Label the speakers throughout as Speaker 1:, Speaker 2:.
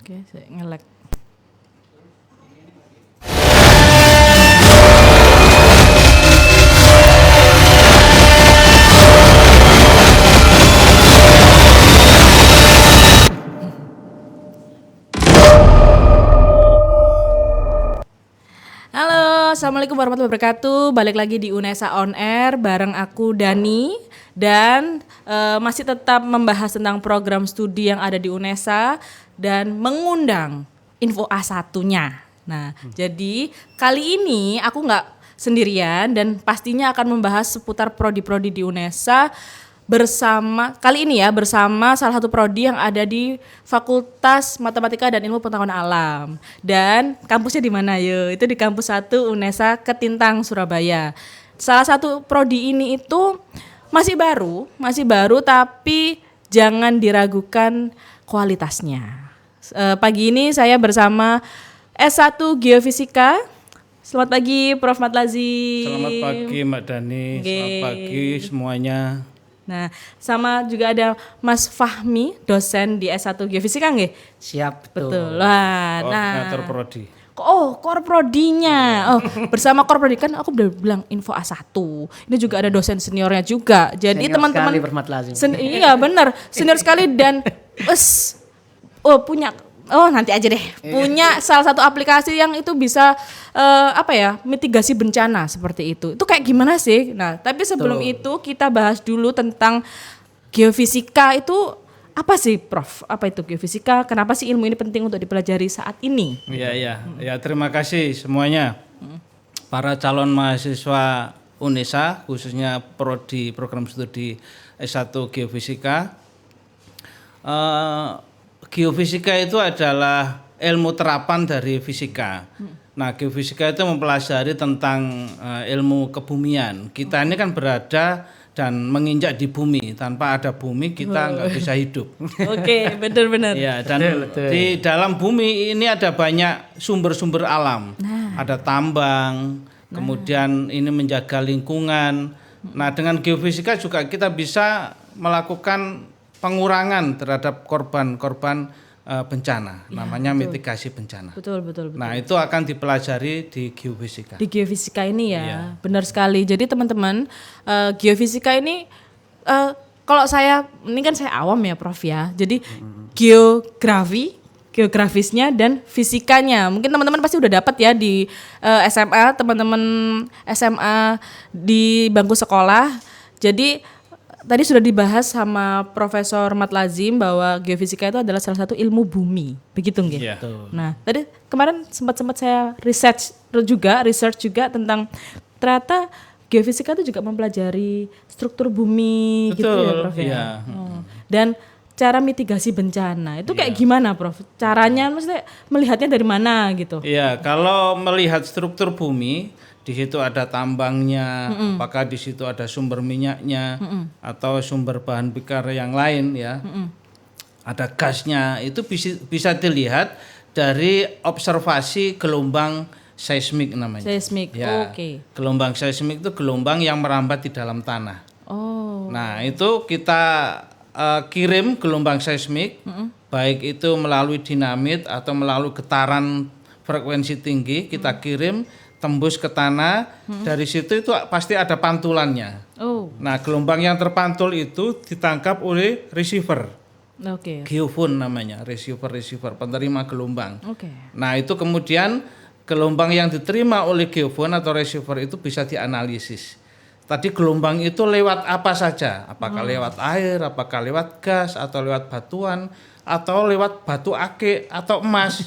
Speaker 1: Oke, saya nge-lag. Halo, assalamualaikum warahmatullahi wabarakatuh. Balik lagi di UNESA On Air bareng aku Dani dan masih tetap membahas tentang program studi yang ada di UNESA dan mengundang info A1-nya. Nah, jadi kali ini aku nggak sendirian dan pastinya akan membahas seputar prodi-prodi di UNESA bersama salah satu prodi yang ada di Fakultas Matematika dan Ilmu Pengetahuan Alam. Dan kampusnya di mana yo? Itu di kampus 1 UNESA Ketintang Surabaya. Salah satu prodi ini itu masih baru tapi jangan diragukan kualitasnya. Pagi ini saya bersama S1 Geofisika. Selamat pagi Prof. Matlazim.
Speaker 2: Selamat pagi Mbak Dani, selamat pagi semuanya.
Speaker 1: Nah, sama juga ada Mas Fahmi, dosen di S1 Geofisika nggih?
Speaker 3: Siap,
Speaker 1: Betul. Nah,
Speaker 2: Koordinator prodi.
Speaker 1: Korprodinya. Bersama Korprodi kan aku udah bilang info A1. Ini juga ada dosen seniornya juga. Jadi
Speaker 3: senior
Speaker 1: teman-teman
Speaker 3: sekali Prof. Matlazim.
Speaker 1: Iya, benar. Senior sekali dan punya nanti aja deh. Punya salah satu aplikasi yang itu bisa mitigasi bencana seperti itu. Itu kayak gimana sih? Nah, tapi sebelum itu kita bahas dulu tentang geofisika itu apa sih, Prof? Apa itu geofisika? Kenapa sih ilmu ini penting untuk dipelajari saat ini?
Speaker 2: Ya, terima kasih semuanya. Para calon mahasiswa UNESA, khususnya prodi program studi S1 Geofisika. Geofisika itu adalah ilmu terapan dari fisika. Nah, geofisika itu mempelajari tentang ilmu kebumian. Kita ini kan berada dan menginjak di bumi. Tanpa ada bumi kita nggak bisa hidup.
Speaker 1: Oke, benar-benar.
Speaker 2: Ya, dan di dalam bumi ini ada banyak sumber-sumber alam. Ada tambang, kemudian ini menjaga lingkungan. Nah, dengan geofisika juga kita bisa melakukan pengurangan terhadap korban-korban bencana, namanya mitigasi bencana.
Speaker 1: Betul.
Speaker 2: Nah, itu akan dipelajari di geofisika.
Speaker 1: Di geofisika ini ya, benar sekali. Jadi teman-teman, geofisika ini kalau ini kan saya awam ya Prof ya. Jadi geografisnya dan fisikanya. Mungkin teman-teman pasti udah dapat ya di SMA, teman-teman SMA di bangku sekolah. Jadi tadi sudah dibahas sama Profesor Matlazim bahwa geofisika itu adalah salah satu ilmu bumi, begitu nggih?
Speaker 2: Iya.
Speaker 1: Nah, tadi kemarin sempat saya research juga tentang ternyata geofisika itu juga mempelajari struktur bumi.
Speaker 2: Betul,
Speaker 1: gitu ya, Prof ya.
Speaker 2: Iya.
Speaker 1: Dan cara mitigasi bencana itu kayak gimana, Prof? Caranya maksudnya melihatnya dari mana gitu?
Speaker 2: Iya, kalau melihat struktur bumi, di situ ada tambangnya, apakah di situ ada sumber minyaknya atau sumber bahan bakar yang lain ya. Ada gasnya, itu bisa dilihat dari observasi gelombang seismik namanya.
Speaker 1: Seismik.
Speaker 2: Ya,
Speaker 1: Oke.
Speaker 2: gelombang seismik itu gelombang yang merambat di dalam tanah.
Speaker 1: Oh.
Speaker 2: Nah, itu kita kirim gelombang seismik, baik itu melalui dinamit atau melalui getaran frekuensi tinggi, kita kirim tembus ke tanah, dari situ itu pasti ada pantulannya.
Speaker 1: Oh.
Speaker 2: Nah, gelombang yang terpantul itu ditangkap oleh receiver.
Speaker 1: Oke.
Speaker 2: Geofone namanya, receiver penerima gelombang.
Speaker 1: Oke.
Speaker 2: Nah, itu kemudian gelombang yang diterima oleh geofone atau receiver itu bisa dianalisis. Tadi gelombang itu lewat apa saja? Apakah lewat air, apakah lewat gas, atau lewat batuan, atau lewat batu akik atau emas.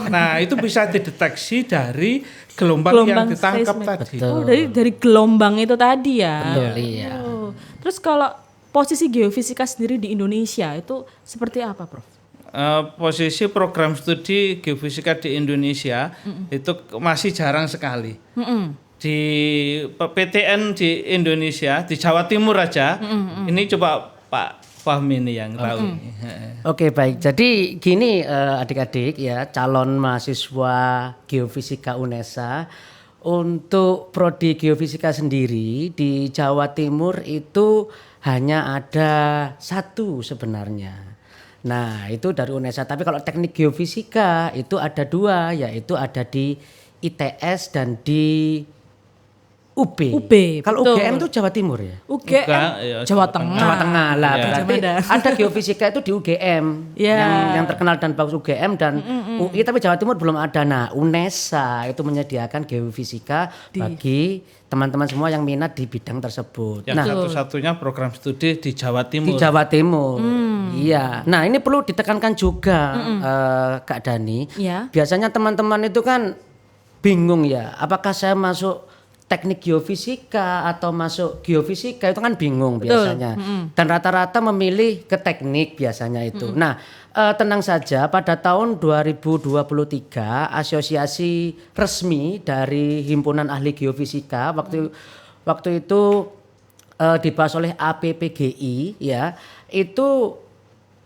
Speaker 2: Nah, itu bisa dideteksi dari gelombang yang ditangkap
Speaker 1: seismik
Speaker 2: tadi.
Speaker 1: Oh, dari gelombang itu tadi ya.
Speaker 3: Betul, iya.
Speaker 1: Oh. Terus kalau posisi geofisika sendiri di Indonesia itu seperti apa, Prof?
Speaker 2: Posisi program studi geofisika di Indonesia itu masih jarang sekali. Di PTN di Indonesia, di Jawa Timur aja, ini coba Pak Fahmi ini yang tahu.
Speaker 3: Oke, baik. Jadi gini adik-adik ya, calon mahasiswa geofisika UNESA, untuk prodi geofisika sendiri di Jawa Timur itu hanya ada satu sebenarnya. Nah, itu dari UNESA. Tapi kalau teknik geofisika itu ada 2, yaitu ada di ITS dan di UB. Kalau
Speaker 1: betul.
Speaker 3: UGM itu Jawa Timur ya?
Speaker 1: UGM
Speaker 2: Enggak, ya,
Speaker 1: Jawa Tengah.
Speaker 3: Jawa Tengah lah,
Speaker 2: Iya.
Speaker 3: berarti
Speaker 1: Ada.
Speaker 3: ada geofisika itu di UGM
Speaker 1: Iya.
Speaker 3: yang terkenal dan bagus UGM dan UI, tapi Jawa Timur belum ada. Nah, UNESA itu menyediakan geofisika bagi teman-teman semua yang minat di bidang tersebut.
Speaker 2: Yang satu-satunya program studi di Jawa
Speaker 3: Di
Speaker 2: Timur.
Speaker 3: Jawa Timur, iya. Nah, ini perlu ditekankan juga, Kak Dani.
Speaker 1: Iya.
Speaker 3: Biasanya teman-teman itu kan bingung ya, apakah saya masuk teknik geofisika atau masuk geofisika, itu kan bingung biasanya. Dan rata-rata memilih ke teknik biasanya itu. Nah, tenang saja, pada tahun 2023 asosiasi resmi dari Himpunan Ahli Geofisika waktu itu dibahas oleh APPGI ya, itu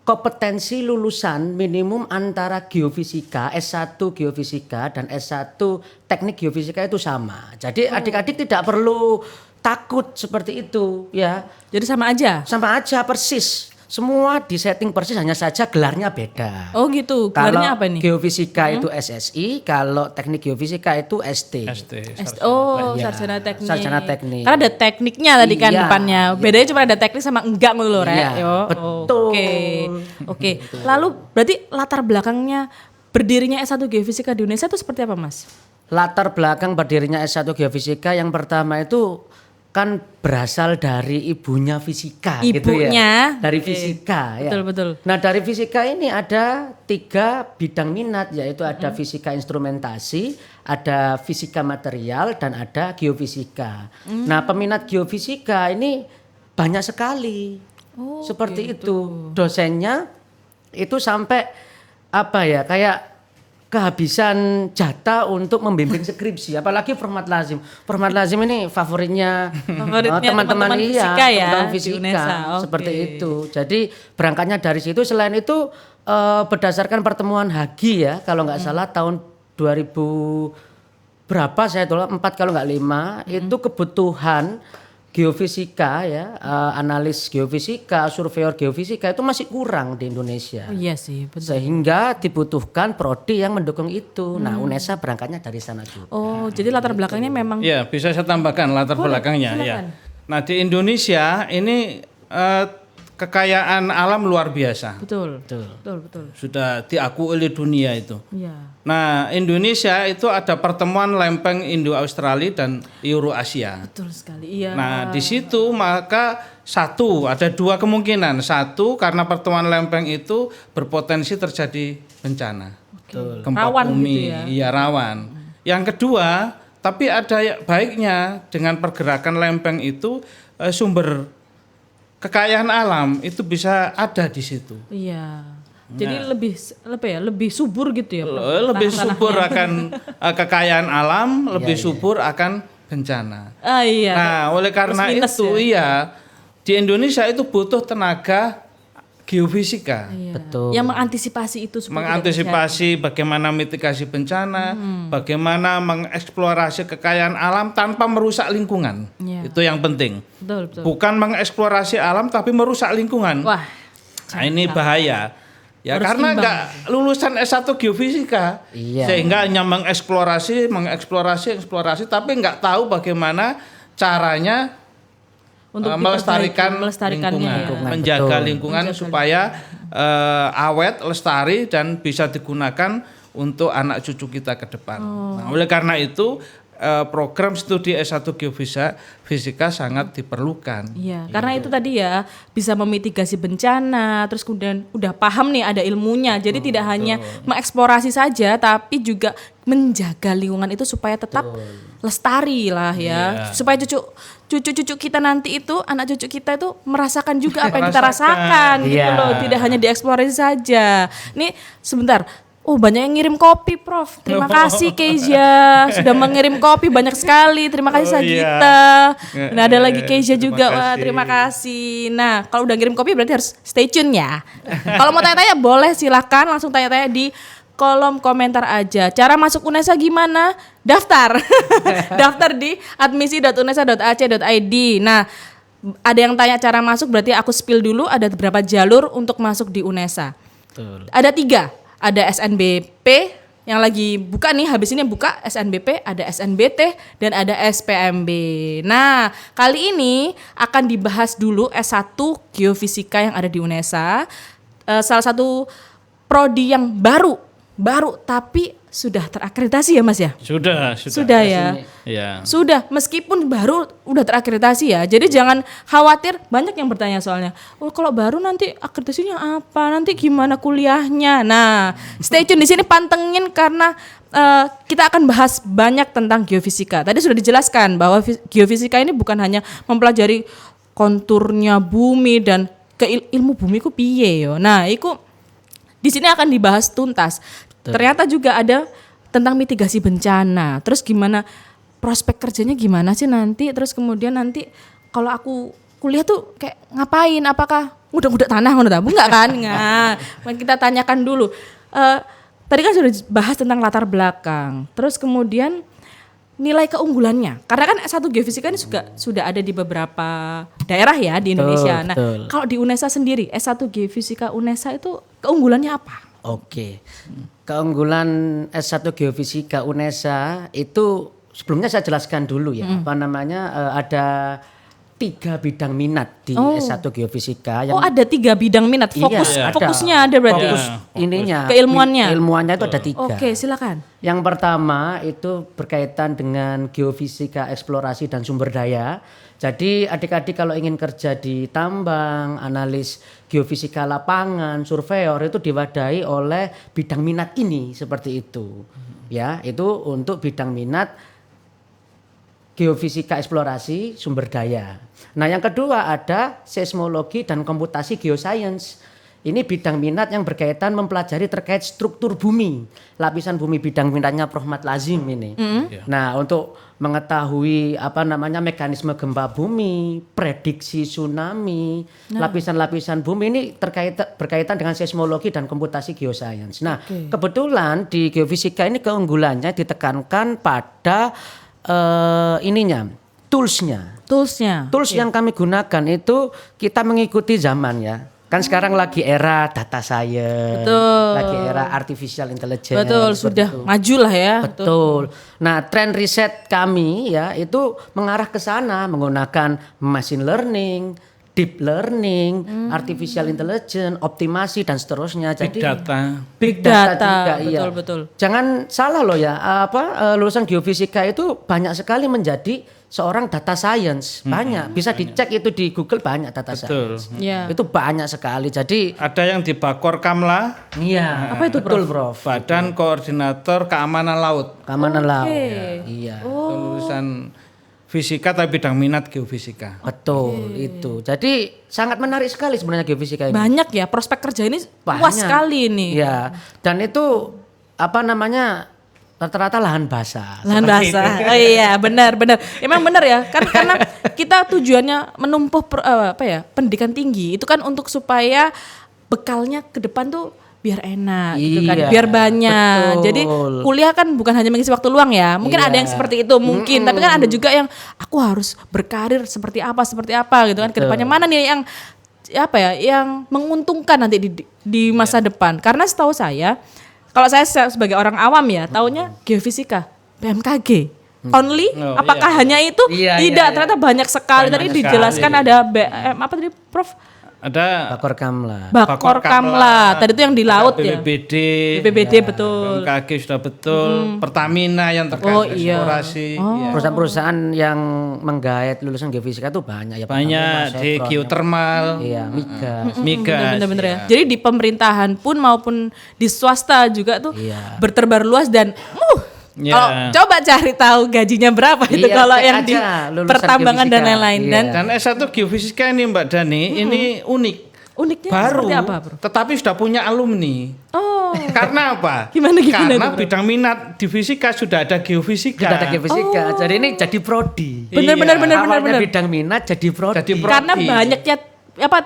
Speaker 3: kompetensi lulusan minimum antara geofisika, S1 geofisika dan S1 teknik geofisika itu sama. Jadi adik-adik tidak perlu takut seperti itu ya.
Speaker 1: Jadi sama aja.
Speaker 3: Sama aja persis. Semua disetting persis, hanya saja gelarnya beda.
Speaker 1: Oh gitu. Gelarnya apa nih?
Speaker 3: Geofisika itu SSI, kalau teknik geofisika itu ST.
Speaker 2: SD.
Speaker 1: Oh,
Speaker 3: Iya,
Speaker 1: sarjana teknik.
Speaker 3: sarjana teknik.
Speaker 1: Karena ada tekniknya tadi kan
Speaker 3: Iya,
Speaker 1: depannya. Bedanya cuma ada teknik sama enggak gitu loh, Rek.
Speaker 3: Iya,
Speaker 1: Yo,
Speaker 3: betul.
Speaker 1: Oke. Lalu berarti latar belakangnya berdirinya S1 Geofisika di Indonesia itu seperti apa, Mas?
Speaker 3: Latar belakang berdirinya S1 Geofisika yang pertama itu kan berasal dari ibunya fisika gitu
Speaker 1: Ibunya.
Speaker 3: ya. Dari
Speaker 1: Oke.
Speaker 3: fisika ya.
Speaker 1: Betul, betul.
Speaker 3: Nah, dari fisika ini ada 3 bidang minat, yaitu ada fisika instrumentasi, ada fisika material, dan ada geofisika. Nah, peminat geofisika ini banyak sekali. Seperti itu. Dosennya itu sampai apa ya, kayak kehabisan jatah untuk membimbing skripsi, apalagi format lazim. Format lazim ini favoritnya teman-teman
Speaker 1: fisika ya,
Speaker 3: teman-teman
Speaker 1: di
Speaker 3: fisika,
Speaker 1: UNESA. Oke.
Speaker 3: seperti itu. Jadi berangkatnya dari situ. Selain itu berdasarkan pertemuan Hagi ya, kalau nggak salah tahun 2000 berapa saya tolak 4 kalau nggak 5, itu kebutuhan geofisika ya, analis geofisika, surveyor geofisika itu masih kurang di Indonesia.
Speaker 1: Oh, iya sih, betul.
Speaker 3: Sehingga dibutuhkan prodi yang mendukung itu. Nah, UNESA berangkatnya dari sana juga.
Speaker 1: Oh, jadi latar belakangnya memang
Speaker 2: Ya, bisa saya tambahkan latar belakangnya ya.
Speaker 1: silakan.
Speaker 2: Nah, di Indonesia ini kekayaan alam luar biasa.
Speaker 1: betul. Betul.
Speaker 2: Sudah diakui oleh dunia itu.
Speaker 1: Iya.
Speaker 2: Nah, Indonesia itu ada pertemuan lempeng Indo-Australia dan Euro-Asia.
Speaker 1: Betul sekali. Iya.
Speaker 2: Nah, di situ maka ada 2 kemungkinan. Satu, karena pertemuan lempeng itu berpotensi terjadi bencana. Gempa
Speaker 1: Rawan
Speaker 2: bumi,
Speaker 1: gitu ya.
Speaker 2: iya rawan. Yang kedua, tapi ada baiknya dengan pergerakan lempeng itu sumber kekayaan alam itu bisa ada di situ.
Speaker 1: Iya. Jadi lebih subur gitu ya.
Speaker 2: Lebih subur akan kekayaan alam, lebih subur akan bencana.
Speaker 1: Ah iya.
Speaker 2: Nah, oleh karena
Speaker 1: Plus minus
Speaker 2: itu
Speaker 1: ya.
Speaker 2: di Indonesia itu butuh tenaga geofisika.
Speaker 1: Iya.
Speaker 3: Betul.
Speaker 1: Yang mengantisipasi itu supaya tidak
Speaker 2: Mengantisipasi bagaimana mitigasi bencana, bagaimana mengeksplorasi kekayaan alam tanpa merusak lingkungan.
Speaker 1: Iya.
Speaker 2: Itu yang penting.
Speaker 1: terjadi. Betul.
Speaker 2: Bukan mengeksplorasi alam tapi merusak lingkungan.
Speaker 1: Wah.
Speaker 2: Nah, ini bahaya. Ya,
Speaker 1: Harus
Speaker 2: karena
Speaker 1: imbang.
Speaker 2: enggak lulusan S1 geofisika.
Speaker 3: Iya.
Speaker 2: Sehingga hanya mengeksplorasi tapi enggak tahu bagaimana caranya
Speaker 1: Untuk
Speaker 2: melestarikan
Speaker 1: melestarikannya
Speaker 2: lingkungan,
Speaker 1: ya.
Speaker 2: menjaga
Speaker 3: Betul.
Speaker 2: lingkungan supaya awet, lestari dan bisa digunakan untuk anak cucu kita ke depan. Nah, oleh karena itu program studi S1 Geofisika sangat diperlukan.
Speaker 1: Iya, karena itu tadi ya bisa memitigasi bencana, terus kemudian udah paham nih ada ilmunya. Jadi tidak hanya mengeksplorasi saja, tapi juga menjaga lingkungan itu supaya tetap lestari lah ya. Supaya cucu-cucu kita nanti itu, anak cucu kita itu merasakan juga apa yang kita rasakan gitu
Speaker 3: Iya.
Speaker 1: loh. Tidak hanya dieksplorasi saja. Nih sebentar. Oh, banyak yang ngirim kopi, Prof. Terima kasih Keisha sudah mengirim kopi banyak sekali. Terima kasih Sagita. Nah, ada lagi Keisha juga. Wah, terima kasih. Nah, kalau udah ngirim kopi berarti harus stay tune ya. Kalau mau tanya-tanya boleh silakan langsung tanya-tanya di kolom komentar aja. Cara masuk UNESA gimana? Daftar. Daftar di admisi.unesa.ac.id. Nah, ada yang tanya cara masuk berarti aku spill dulu ada beberapa jalur untuk masuk di UNESA.
Speaker 3: Betul.
Speaker 1: Ada 3, ada SNBP yang lagi buka nih, habis ini buka SNBP, ada SNBT, dan ada SPMB. Nah, kali ini akan dibahas dulu S1 Geofisika yang ada di UNESA. Salah satu prodi yang baru tapi sudah terakreditasi ya Mas ya?
Speaker 2: Sudah
Speaker 1: Ya.
Speaker 2: ya.
Speaker 1: Sudah, meskipun baru udah terakreditasi ya. Jadi jangan khawatir, banyak yang bertanya soalnya. Oh, kalau baru nanti akreditasinya apa? Nanti gimana kuliahnya? Nah, stay tune di sini pantengin karena kita akan bahas banyak tentang geofisika. Tadi sudah dijelaskan bahwa geofisika ini bukan hanya mempelajari konturnya bumi dan ilmu bumi ku piye yo. Nah, itu di sini akan dibahas tuntas. Ternyata juga ada tentang mitigasi bencana. Terus gimana prospek kerjanya gimana sih nanti? Terus kemudian nanti kalau aku kuliah tuh kayak ngapain? Apakah ngudak-ngudak tanah enggak kan? Nah, kita tanyakan dulu. Tadi kan sudah bahas tentang latar belakang. Terus kemudian nilai keunggulannya. Karena kan S1 Geofisika ini juga sudah ada di beberapa daerah ya di Indonesia. Nah, kalau di UNESA sendiri, S1 Geofisika UNESA itu keunggulannya apa?
Speaker 3: Oke. Keunggulan S1 Geofisika UNESA itu sebelumnya saya jelaskan dulu ya. Apa namanya? Ada 3 bidang minat di S1 Geofisika.
Speaker 1: Oh, ada 3 bidang minat. Fokusnya ada berarti.
Speaker 3: Fokus ininya.
Speaker 1: Keilmuannya.
Speaker 3: Ilmuannya itu ada 3.
Speaker 1: Oke, silakan.
Speaker 3: Yang pertama itu berkaitan dengan geofisika eksplorasi dan sumber daya. Jadi adik-adik kalau ingin kerja di tambang, analis geofisika lapangan, surveyor itu diwadahi oleh bidang minat ini seperti itu. Ya, itu untuk bidang minat geofisika eksplorasi sumber daya. Nah, yang kedua ada seismologi dan komputasi geoscience. Ini bidang minat yang berkaitan mempelajari terkait struktur bumi. Lapisan bumi bidang minatnya Prof. Mat Lazim ini. Nah, untuk mengetahui apa namanya mekanisme gempa bumi, prediksi tsunami, lapisan-lapisan bumi ini berkaitan dengan seismologi dan komputasi geoscience. Nah, kebetulan di geofisika ini keunggulannya ditekankan pada toolsnya. Tools yang kami gunakan itu kita mengikuti zaman ya. Kan sekarang lagi era data science, lagi era artificial intelligence.
Speaker 1: Betul, sudah
Speaker 3: itu.
Speaker 1: maju lah ya.
Speaker 3: Betul. Nah, tren riset kami ya itu mengarah ke sana menggunakan machine learning, deep learning, artificial intelligence, optimasi dan seterusnya. Jadi
Speaker 2: Big
Speaker 1: data
Speaker 3: juga,
Speaker 1: betul.
Speaker 3: Jangan salah loh ya, lulusan geofisika itu banyak sekali menjadi seorang data science. Banyak, bisa dicek itu di Google banyak data science. Itu banyak sekali. Jadi
Speaker 2: ada yang di Bakor Kamla.
Speaker 3: Iya.
Speaker 1: Apa itu,
Speaker 3: betul, Prof?
Speaker 2: Badan Koordinator Keamanan Laut.
Speaker 3: Keamanan Laut. Iya.
Speaker 2: Lulusan fisika tapi bidang minat geofisika.
Speaker 3: Betul, itu. Jadi sangat menarik sekali sebenarnya geofisika ini.
Speaker 1: Banyak ya, prospek kerja ini luas sekali ini.
Speaker 3: Iya. Dan itu apa namanya? Rata-rata lahan basah.
Speaker 1: Oh iya, benar. Emang benar ya, kan karena kita tujuannya menempuh pendidikan tinggi itu kan untuk supaya bekalnya ke depan tuh biar enak gitu kan, biar banyak.
Speaker 3: Betul.
Speaker 1: Jadi kuliah kan bukan hanya mengisi waktu luang ya. Mungkin ada yang seperti itu mungkin, tapi kan ada juga yang aku harus berkarir seperti apa gitu kan. Kedepannya mana nih yang yang menguntungkan nanti di masa depan. Karena setahu saya, kalau saya sebagai orang awam ya, taunya geofisika, BMKG. Only? Apakah hanya itu? Tidak, ternyata banyak sekali. Tadi dijelaskan ada apa tadi, Prof?
Speaker 2: Ada
Speaker 3: Bakor
Speaker 1: Kamla. Tadi itu yang di laut ya.
Speaker 2: BPBD
Speaker 1: betul.
Speaker 2: BMKG sudah betul. Pertamina yang terkait eksplorasi.
Speaker 3: Perusahaan-perusahaan yang menggait lulusan geofisika itu banyak ya.
Speaker 2: Banyak di geothermal.
Speaker 3: Iya, migas.
Speaker 1: Bener-bener ya. Jadi di pemerintahan pun maupun di swasta juga tuh berterbar luas dan kalau coba cari tahu gajinya berapa itu kalau yang di pertambangan dan lain-lain.
Speaker 2: Dan S1 Geofisika ini Mbak Dani ini unik.
Speaker 1: Uniknya
Speaker 2: baru,
Speaker 1: seperti apa, Bro?
Speaker 2: Tetapi sudah punya alumni. Karena apa?
Speaker 1: Gimana,
Speaker 2: Karena
Speaker 1: Bro?
Speaker 2: bidang minat di fisika sudah ada geofisika.
Speaker 3: Sudah ada geofisika. Jadi ini jadi prodi.
Speaker 1: Benar.
Speaker 3: Awalnya bidang minat jadi prodi.
Speaker 1: Karena banyaknya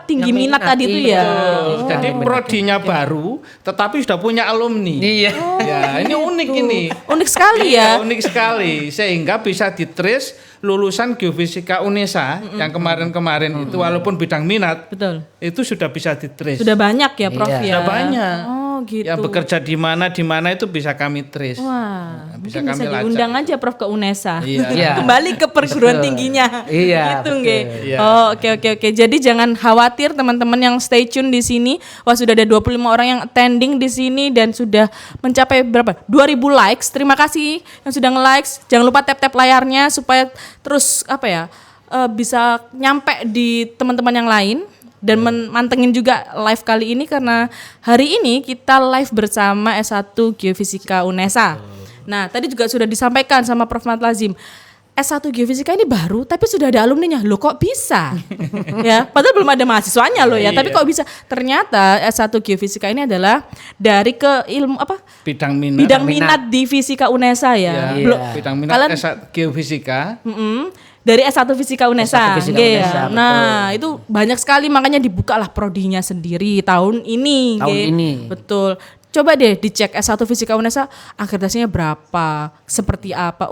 Speaker 1: tinggi
Speaker 3: Yang
Speaker 1: minat
Speaker 3: minat,
Speaker 1: tadi itu
Speaker 3: iya.
Speaker 1: ya.
Speaker 2: Betul. Jadi prodinya baru, tetapi sudah punya alumni.
Speaker 3: Iya.
Speaker 2: Ya, ini unik ini.
Speaker 1: Unik sekali ya.
Speaker 2: Iya, unik sekali. Sehingga bisa ditrace lulusan geofisika UNESA yang kemarin-kemarin itu walaupun bidang minat,
Speaker 1: Betul.
Speaker 2: itu sudah bisa ditrace.
Speaker 1: Sudah banyak ya Prof
Speaker 3: Iya.
Speaker 1: ya.
Speaker 2: Sudah banyak.
Speaker 1: Oh gitu.
Speaker 2: Yang bekerja di mana itu bisa kami trace.
Speaker 1: Wah,
Speaker 2: bisa
Speaker 1: mungkin
Speaker 2: kami
Speaker 1: bisa
Speaker 2: lacak.
Speaker 1: diundang aja Prof ke UNESA.
Speaker 2: Iya.
Speaker 3: Iya.
Speaker 1: Kembali ke perguruan
Speaker 3: Betul.
Speaker 1: tingginya.
Speaker 3: Iya,
Speaker 1: Gitu
Speaker 3: betul.
Speaker 1: nggih.
Speaker 2: Iya.
Speaker 1: Oh, oke. Jadi jangan khawatir teman-teman yang stay tune di sini. Wah, sudah ada 25 orang yang attending di sini dan sudah mencapai berapa? 2000 likes. Terima kasih yang sudah nge-likes. Jangan lupa tap-tap layarnya supaya terus bisa nyampe di teman-teman yang lain. Dan mantengin juga live kali ini karena hari ini kita live bersama S1 Geofisika UNESA. Nah, tadi juga sudah disampaikan sama Prof. Mat Lazim. S1 Geofisika ini baru tapi sudah ada alumninya. Loh kok bisa? Ya, padahal belum ada mahasiswanya loh ya, tapi kok bisa? Ternyata S1 Geofisika ini adalah dari ke ilmu
Speaker 2: Bidang minat.
Speaker 1: Bidang minat di Fisika UNESA ya.
Speaker 2: Ya,
Speaker 1: Belum-
Speaker 2: bidang minat
Speaker 1: Kalian-
Speaker 2: S1 geofisika.
Speaker 1: dari S1 Fisika UNESA.
Speaker 3: S1 Fisika
Speaker 1: nggih
Speaker 3: UNESA,
Speaker 1: ya.
Speaker 3: betul.
Speaker 1: Nah, itu banyak sekali makanya dibukalah prodinya sendiri tahun ini.
Speaker 3: Tahun
Speaker 1: nggih.
Speaker 3: ini.
Speaker 1: Betul. Coba deh dicek S1 Fisika UNESA akreditasinya berapa, seperti apa.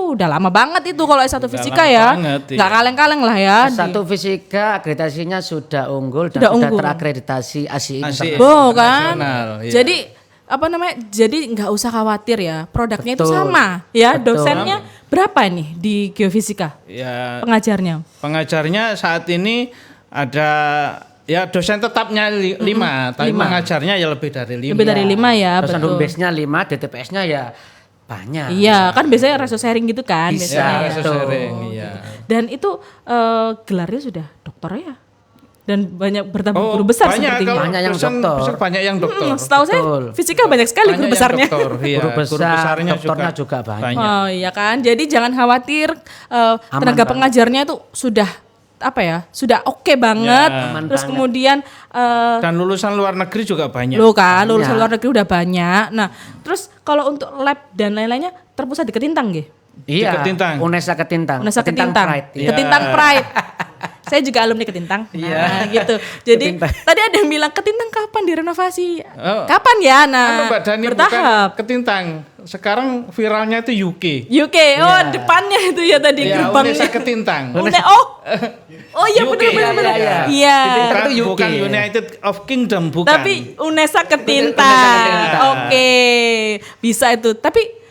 Speaker 1: Udah lama banget itu kalau S1 Fisika
Speaker 2: lama
Speaker 1: ya.
Speaker 2: banget, iya.
Speaker 1: Nggak kaleng-kaleng lah ya.
Speaker 3: Satu fisika akreditasinya sudah unggul dan
Speaker 1: Sudah
Speaker 3: sudah
Speaker 1: unggul.
Speaker 3: terakreditasi ASI
Speaker 2: ASI.
Speaker 1: Oh kan.
Speaker 2: Internasional, iya.
Speaker 1: Jadi jadi nggak usah khawatir ya. Produknya itu
Speaker 3: Betul.
Speaker 1: sama ya.
Speaker 3: Betul.
Speaker 1: Dosennya berapa nih di Geofisika?
Speaker 2: Ya,
Speaker 1: Pengajarnya.
Speaker 2: pengajarnya saat ini ada ya dosen tetapnya 5, tapi pengajarnya ya lebih dari 5.
Speaker 1: Lebih dari 5 ya,
Speaker 3: Dosen
Speaker 1: betul.
Speaker 3: home base-nya 5, DTPS-nya ya banyak.
Speaker 1: Iya, kan biasanya reso sharing gitu kan
Speaker 3: Bisa.
Speaker 1: biasanya.
Speaker 2: Ya,
Speaker 1: ya.
Speaker 2: sering, iya.
Speaker 1: Dan itu gelarnya sudah dokter ya. Dan banyak bertambah
Speaker 2: Oh,
Speaker 1: guru besar
Speaker 2: banyak
Speaker 1: sepertinya.
Speaker 2: kalau
Speaker 3: Banyak yang
Speaker 2: dosen
Speaker 3: dokter.
Speaker 2: besar banyak yang dokter.
Speaker 1: Setahu saya
Speaker 3: Betul.
Speaker 1: fisika banyak sekali
Speaker 2: Banyak
Speaker 1: guru
Speaker 2: yang
Speaker 1: besarnya.
Speaker 2: dokter, iya.
Speaker 3: Guru besar,
Speaker 2: besarnya
Speaker 3: dokternya juga banyak.
Speaker 1: Oh iya kan. Jadi jangan khawatir tenaga
Speaker 3: banget.
Speaker 1: pengajarnya itu sudah sudah oke banget.
Speaker 2: Ya.
Speaker 3: Aman
Speaker 1: Terus
Speaker 3: banget.
Speaker 1: kemudian
Speaker 2: Dan lulusan luar negeri juga banyak.
Speaker 1: lo kan lulusan
Speaker 3: Banyak.
Speaker 1: luar negeri udah banyak. Nah, terus kalau untuk lab dan lain-lainnya terpusat di Ketintang nggih.
Speaker 3: Iya.
Speaker 2: Di Ketintang.
Speaker 3: UNESA Ketintang.
Speaker 1: UNESA Ketintang.
Speaker 3: Pride.
Speaker 2: Iya.
Speaker 1: Ketintang Pride. Saya juga alumni Ketintang.
Speaker 3: Iya.
Speaker 1: Nah, gitu. Jadi
Speaker 3: Ketintang.
Speaker 1: tadi ada yang bilang Ketintang kapan direnovasi?
Speaker 2: Oh.
Speaker 1: Kapan ya? Nah,
Speaker 2: Anu, Mbak Dani bukan
Speaker 1: bertahap.
Speaker 2: Ketintang. Sekarang viralnya itu UK.
Speaker 1: UK. Oh, depannya itu ya tadi
Speaker 2: Ya,
Speaker 1: gerbangnya.
Speaker 2: Unesa Ketintang.
Speaker 1: Oh iya
Speaker 2: UK,
Speaker 1: benar.
Speaker 3: iya.
Speaker 1: Iya.
Speaker 3: Ketintang itu UK.
Speaker 2: Bukan United of Kingdom, bukan.
Speaker 1: Tapi Unesa
Speaker 2: Unesa
Speaker 1: Ketintang.
Speaker 2: Ketintang.
Speaker 1: Oke. Bisa itu. Tapi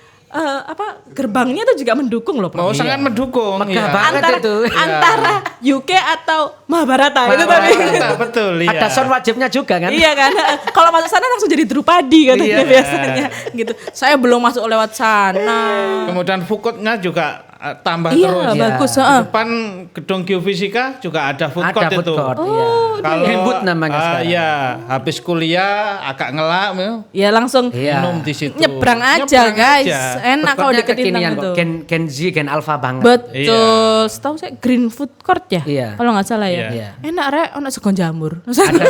Speaker 1: gerbangnya itu juga mendukung loh, Prof.
Speaker 2: Oh, sangat mendukung.
Speaker 3: Megah
Speaker 2: iya.
Speaker 3: banget
Speaker 1: antara
Speaker 3: itu.
Speaker 1: antara UK atau Mahabharata itu tadi.
Speaker 2: Betul, iya.
Speaker 3: Ada sound wajibnya juga kan?
Speaker 1: Iya kan. Kalau masuk sana langsung jadi Drupadi katanya
Speaker 3: Iya.
Speaker 1: biasanya gitu. Saya belum masuk lewat sana.
Speaker 2: Kemudian Foodcourt-nya juga tambah
Speaker 1: Iya,
Speaker 2: terus.
Speaker 1: bagus.
Speaker 2: Di
Speaker 1: heeh.
Speaker 2: depan gedung geofisika juga ada food court
Speaker 3: Ada food
Speaker 2: itu.
Speaker 3: court,
Speaker 1: Oh,
Speaker 3: iya.
Speaker 2: Kalau
Speaker 3: Greenwood namanya sekarang.
Speaker 2: Iya, habis kuliah agak ngelak
Speaker 1: Ya langsung
Speaker 3: Iya.
Speaker 2: minum di situ.
Speaker 1: nyebrang aja
Speaker 2: Nyebrang
Speaker 1: guys.
Speaker 2: aja.
Speaker 1: Enak kalau di
Speaker 3: Food court-nya
Speaker 1: Ketintang
Speaker 3: kekinian
Speaker 1: itu.
Speaker 3: kok. Gen Z, Gen Alpha banget.
Speaker 1: Betul. Setahu saya Green Food Court ya.
Speaker 3: Iya.
Speaker 1: Kalau nggak salah ya.
Speaker 3: Iya.
Speaker 1: Enak rek, ono sekon jamur.
Speaker 3: Ada,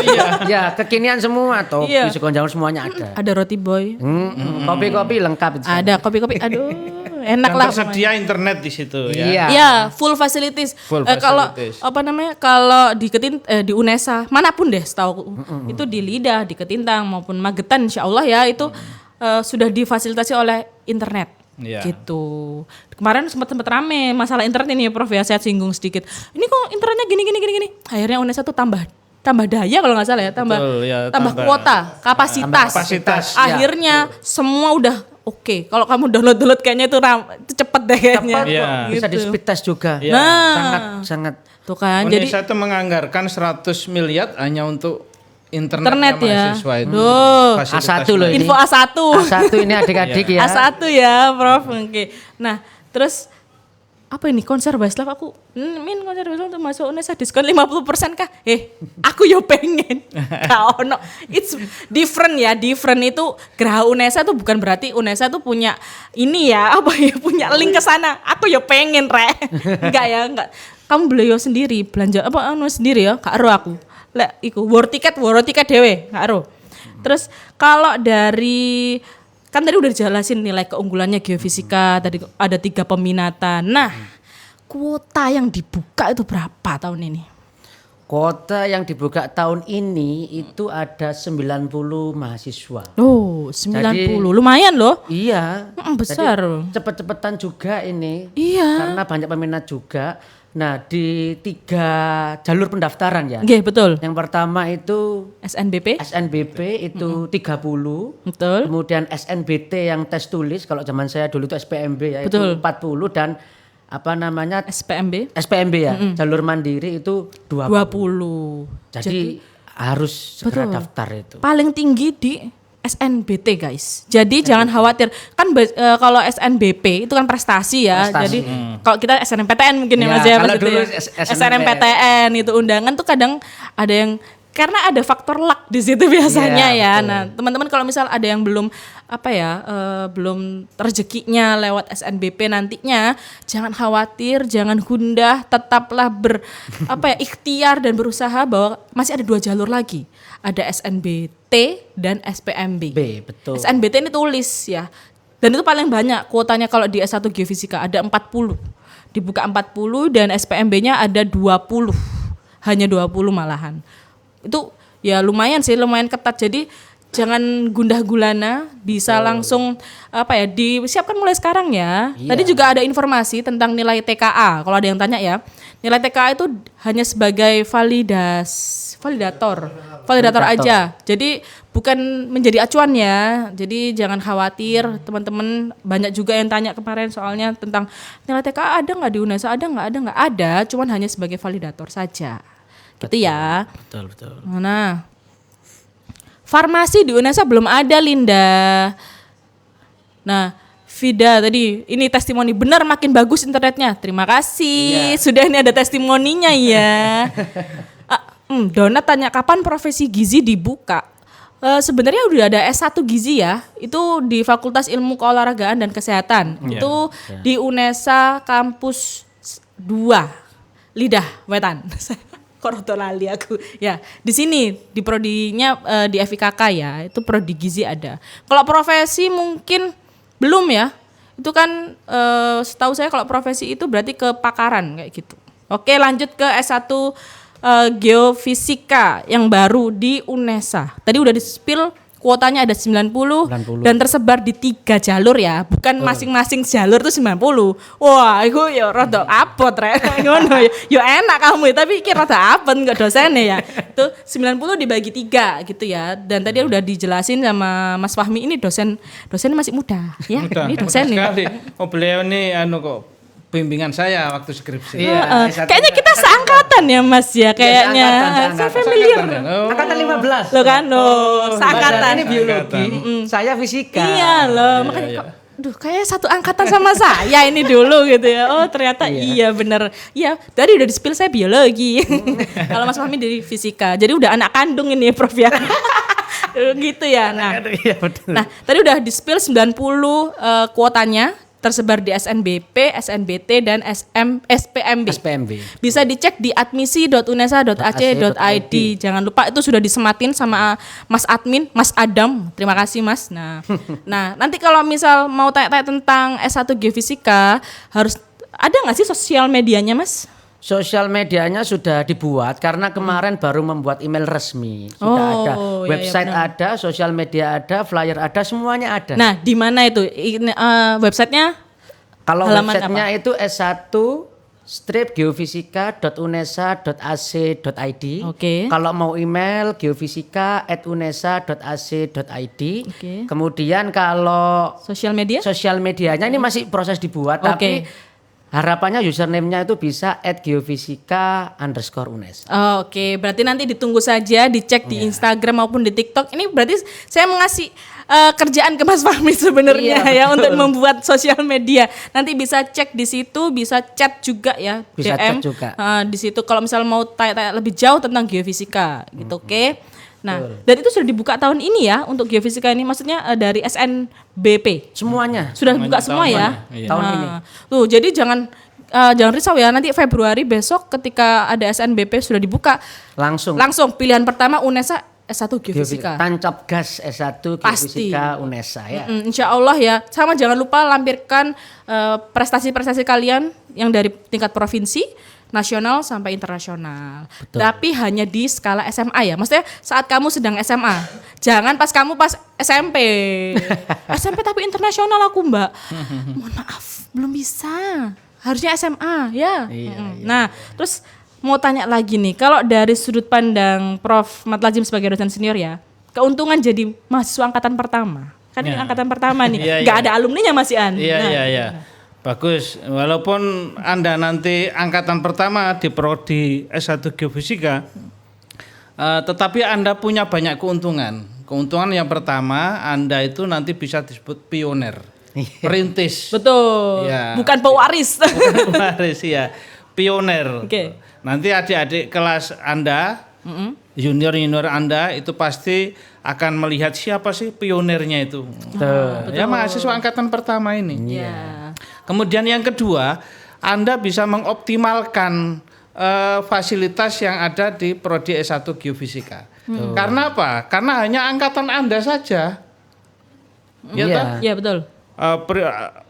Speaker 3: ya kekinian semua atau
Speaker 1: Iya.
Speaker 3: bisa konjauh semuanya ada.
Speaker 1: Ada roti boy.
Speaker 3: Kopi-kopi lengkap itu.
Speaker 1: Ada kopi-kopi. Aduh, enak
Speaker 2: Dan
Speaker 1: lah.
Speaker 2: tersedia internet di situ ya.
Speaker 3: Iya.
Speaker 1: Ya, full facilities.
Speaker 2: Full
Speaker 1: Kalau
Speaker 2: facilities.
Speaker 1: kalau di di UNESA manapun deh, setahu itu di Lidah, di Ketintang maupun Magetan, insya Allah ya itu sudah difasilitasi oleh internet.
Speaker 2: Iya.
Speaker 1: Gitu. Kemarin sempat rame masalah internet ini ya Prof ya, saya singgung sedikit. Ini kok internetnya gini. Akhirnya UNESA tuh tambah daya kalau nggak salah ya, tambah
Speaker 2: Betul, ya,
Speaker 1: tambah
Speaker 2: tambah.
Speaker 1: kuota, kapasitas.
Speaker 2: Kapasitas,
Speaker 3: ya.
Speaker 1: Akhirnya semua udah oke. Kalau kamu download kayaknya itu cepet deh kayaknya.
Speaker 3: Tepat
Speaker 2: Iya.
Speaker 3: kok. Bisa di
Speaker 1: Gitu.
Speaker 3: speed test juga.
Speaker 2: Iya.
Speaker 3: Sangat.
Speaker 1: Tuh kan, jadi
Speaker 2: Unesa itu menganggarkan 100 miliar hanya untuk
Speaker 1: internet
Speaker 2: internet
Speaker 1: ya.
Speaker 2: mahasiswa itu.
Speaker 1: Duh.
Speaker 2: Fasilitas
Speaker 3: A1 loh ini.
Speaker 1: Info A1.
Speaker 3: A1 ini adik-adik ya.
Speaker 1: A1 ya, Prof. Oke. Nah, terus apa ini konser Westlife aku konser Westlife untuk masuk UNESA diskon 50% kah? Aku yo pengen. Gak ono. It's different ya, different itu Geraha UNESA tuh bukan berarti UNESA tuh punya ini ya, punya link ke sana. Aku yo pengen, Enggak ya, enggak. Kamu beli yo sendiri, belanja sendiri ya, gak ero aku. Lek iku war tiket dhewe, gak ero. Terus kalau dari kan tadi udah dijelasin nilai keunggulannya geofisika, tadi ada 3 peminatan. Nah, kuota yang dibuka itu berapa tahun ini?
Speaker 3: Kuota yang dibuka tahun ini itu ada 90 mahasiswa.
Speaker 1: Oh, 90. Lumayan loh.
Speaker 3: Iya.
Speaker 1: Besar.
Speaker 3: Jadi cepet-cepetan juga ini.
Speaker 1: Iya.
Speaker 3: Karena banyak peminat juga. Nah, di 3 jalur pendaftaran ya.
Speaker 1: Nggih, betul.
Speaker 3: Yang pertama itu
Speaker 1: SNBP.
Speaker 3: SNBP itu 30.
Speaker 1: Betul.
Speaker 3: Kemudian SNBT yang tes tulis, kalau zaman saya dulu itu SPMB ya,
Speaker 1: Betul.
Speaker 3: itu 40 dan
Speaker 1: SPMB.
Speaker 3: SPMB ya, jalur mandiri itu 20.
Speaker 1: 20.
Speaker 3: Jadi harus segera daftar itu.
Speaker 1: Paling tinggi di SNBT guys. Jadi jangan khawatir. Kan kalau SNBP itu kan prestasi ya.
Speaker 3: Prestasi.
Speaker 1: Jadi kalau kita SNMPTN mungkin ya
Speaker 3: Ya,
Speaker 1: Mas ya.
Speaker 3: kalau
Speaker 1: Mas itu
Speaker 3: dulu
Speaker 1: ya.
Speaker 3: SNMPTN.
Speaker 1: SNMPTN itu undangan tuh kadang ada yang karena ada faktor luck di situ biasanya
Speaker 3: Iya,
Speaker 1: ya.
Speaker 3: betul.
Speaker 1: Nah, teman-teman kalau misal ada yang belum belum rezekinya lewat SNBP nantinya, jangan khawatir, jangan gundah, tetaplah ikhtiar dan berusaha bahwa masih ada 2 jalur lagi. Ada SNBT dan SPMB.
Speaker 3: Betul.
Speaker 1: SNBT ini tulis ya. Dan itu paling banyak kuotanya kalau di S1 Geofisika ada 40. Dibuka 40 dan SPMB-nya ada 20. Hanya 20 malahan. Itu ya lumayan sih, lumayan ketat. Jadi jangan gundah gulana, bisa langsung disiapkan mulai sekarang ya.
Speaker 3: Iya.
Speaker 1: Tadi juga ada informasi tentang nilai TKA. Kalau ada yang tanya ya, nilai TKA itu hanya sebagai validator aja. Jadi bukan menjadi acuan ya. Jadi jangan khawatir, teman-teman. Banyak juga yang tanya kemarin soalnya tentang nilai TKA ada nggak di UNESA? Ada nggak? Ada. Cuman hanya sebagai validator saja. Gitu ya.
Speaker 3: Betul.
Speaker 1: Nah, farmasi di UNESA belum ada, Linda. Nah, Vida tadi ini testimoni benar makin bagus internetnya. Terima kasih.
Speaker 3: Iya.
Speaker 1: Sudah ini ada testimoninya ya. Dona tanya kapan profesi gizi dibuka. Sebenarnya udah ada S1 gizi ya. Itu di Fakultas Ilmu Keolahragaan dan Kesehatan. Itu di UNESA kampus 2. Lidah Wetan. Koroto lali aku. Ya, di sini di prodinya di FIKK ya, itu prodi gizi ada. Kalau profesi mungkin belum ya. Itu kan setahu saya kalau profesi itu berarti kepakaran kayak gitu. Oke, lanjut ke S1 Geofisika yang baru di UNESA. Tadi udah di-spill kuotanya ada 90 dan tersebar di 3 jalur ya, bukan masing-masing jalur tuh 90. Wah, itu ya rada abot rek. Ngono ya. Ya enak kamu ya, tapi iki rada abot enggak dosennya ya. Itu 90 dibagi 3 gitu ya. Dan tadi udah dijelasin sama Mas Fahmi, ini dosennya masih muda ya. Ini dosen nih.
Speaker 2: Sekali. Oh, beliau ini kok bimbingan saya waktu skripsi.
Speaker 3: Iya.
Speaker 1: Kayaknya kita seangkatan ya Mas ya, kayaknya.
Speaker 3: seangkatan.
Speaker 1: Saya familiar.
Speaker 2: Oh.
Speaker 3: Angkatan 15.
Speaker 1: Lo kan seangkatan.
Speaker 3: Ini biologi, saya fisika.
Speaker 1: Iya loh, makanya kayak satu angkatan sama saya ini dulu gitu ya. Oh ternyata iya bener. Iya, tadi udah di-spill saya biologi. Kalau Mas Fahmi dari fisika. Jadi udah anak kandung ini Prof ya. Gitu ya. Nah, tadi udah di-spill 90 kuotanya. Tersebar di SNBP, SNBT, dan SPMB. Bisa dicek di admisi.unesa.ac.id. Jangan lupa itu sudah disematin sama Mas Admin, Mas Adam. Terima kasih Mas. Nah, nanti kalau misal mau tanya-tanya tentang S1 Geofisika, harus ada nggak sih sosial medianya Mas?
Speaker 3: Sosial medianya sudah dibuat karena kemarin baru membuat email resmi. Sudah ada, website ada, sosial media ada, flyer ada, semuanya ada.
Speaker 1: Nah, di mana itu? Websitenya?
Speaker 3: Kalau
Speaker 1: halaman
Speaker 3: websitenya
Speaker 1: apa?
Speaker 3: itu s1-geofisika.unesa.ac.id.
Speaker 1: Oke.
Speaker 3: Kalau mau email geofisika@unesa.ac.id.
Speaker 1: Oke.
Speaker 3: Kemudian kalau
Speaker 1: Sosial media?
Speaker 3: sosial medianya ini masih proses dibuat, tapi harapannya username-nya itu bisa @geofisika_unes.
Speaker 1: Oke, berarti nanti ditunggu saja, dicek di Instagram maupun di TikTok. Ini berarti saya mengasih kerjaan ke Mas Fahmi sebenarnya ya untuk membuat sosial media. Nanti bisa cek di situ, bisa chat juga ya,
Speaker 3: Bisa
Speaker 1: DM.
Speaker 3: chat juga.
Speaker 1: Di situ kalau misal mau tanya-tanya lebih jauh tentang geofisika gitu, oke. Nah, dan itu sudah dibuka tahun ini ya untuk geofisika ini, maksudnya dari SNBP.
Speaker 3: Semuanya.
Speaker 1: Sudah buka semua ya.
Speaker 3: Tahun ini.
Speaker 1: Tuh, jadi jangan risau ya, nanti Februari besok ketika ada SNBP sudah dibuka
Speaker 3: Langsung
Speaker 1: pilihan pertama UNESA S1 Geofisika.
Speaker 3: Tancap gas S1
Speaker 1: Pasti.
Speaker 3: Geofisika UNESA ya.
Speaker 1: Insya Allah ya. Sama jangan lupa lampirkan prestasi-prestasi kalian yang dari tingkat provinsi. nasional sampai internasional. Tapi hanya di skala SMA ya. Maksudnya saat kamu sedang SMA. Jangan pas kamu pas SMP. SMP tapi internasional aku, Mbak. Mohon maaf, belum bisa. Harusnya SMA ya. Nah, terus mau tanya lagi nih, kalau dari sudut pandang Prof. Matlazim sebagai dosen senior ya, keuntungan jadi mahasiswa angkatan pertama. Kan ini angkatan pertama nih, nggak ada alumninya masih An.
Speaker 2: Iya. Bagus, walaupun Anda nanti angkatan pertama di prodi S1 Geofisika, tetapi Anda punya banyak keuntungan. Keuntungan yang pertama, Anda itu nanti bisa disebut pioner, perintis.
Speaker 1: Betul,
Speaker 2: Ya.
Speaker 1: bukan pewaris.
Speaker 2: Bukan pewaris, ya, pioner.
Speaker 1: Oke.
Speaker 2: Nanti adik-adik kelas Anda, junior-junior Anda itu pasti akan melihat siapa sih pionernya itu. Ya mahasiswa angkatan pertama ini.
Speaker 1: Iya.
Speaker 2: Kemudian yang kedua, Anda bisa mengoptimalkan fasilitas yang ada di prodi S1 Geofisika. Karena apa? Karena hanya angkatan Anda saja. Ya toh?
Speaker 1: Iya, betul.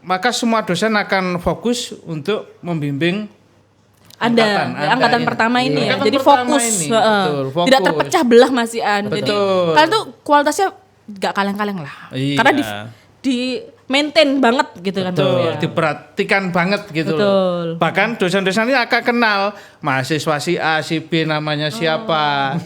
Speaker 2: Maka semua dosen akan fokus untuk membimbing
Speaker 1: Angkatan pertama ini ya.
Speaker 2: Angkatan
Speaker 1: Jadi
Speaker 2: pertama
Speaker 1: fokus,
Speaker 2: ini, betul, fokus.
Speaker 1: Tidak terpecah belah masih An. Jadi
Speaker 2: Betul.
Speaker 1: kalian tuh kualitasnya gak kaleng-kaleng lah.
Speaker 2: Iya.
Speaker 1: Karena di maintain banget gitu kan.
Speaker 2: Betul,
Speaker 1: Ya.
Speaker 2: diperhatikan banget gitu loh.
Speaker 1: Betul.
Speaker 2: Bahkan dosen-dosen ini akan kenal mahasiswa si A, si B namanya siapa.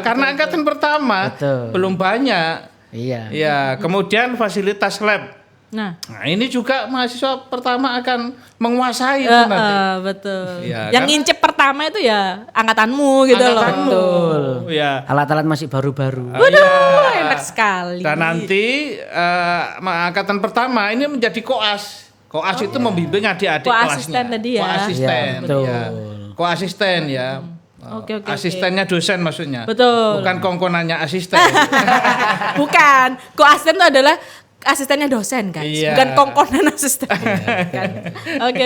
Speaker 2: Karena angkatan pertama belum banyak.
Speaker 3: Iya.
Speaker 2: Ya, kemudian fasilitas lab.
Speaker 1: Nah,
Speaker 2: Ini juga mahasiswa pertama akan menguasai itu nanti.
Speaker 1: betul.
Speaker 2: Iya,
Speaker 1: Yang ngincip pertama itu ya angkatanmu gitu
Speaker 2: Angkatanmu.
Speaker 1: loh.
Speaker 2: Ya.
Speaker 3: Alat-alat masih baru-baru.
Speaker 1: Waduh, enak sekali.
Speaker 2: Dan nanti angkatan pertama ini menjadi koas. Koas itu membimbing adik-adik
Speaker 1: Koasisten
Speaker 2: kelasnya.
Speaker 1: tadi ya.
Speaker 2: Koasisten.
Speaker 3: Ya, betul.
Speaker 2: Ya. Koasisten ya.
Speaker 1: Oke.
Speaker 2: Asistennya dosen maksudnya.
Speaker 1: Betul.
Speaker 2: Bukan kongkonannya asisten.
Speaker 1: Bukan, koasisten itu adalah asistennya dosen kan,
Speaker 2: Iya.
Speaker 1: bukan kongkonan asisten. Kan? Oke.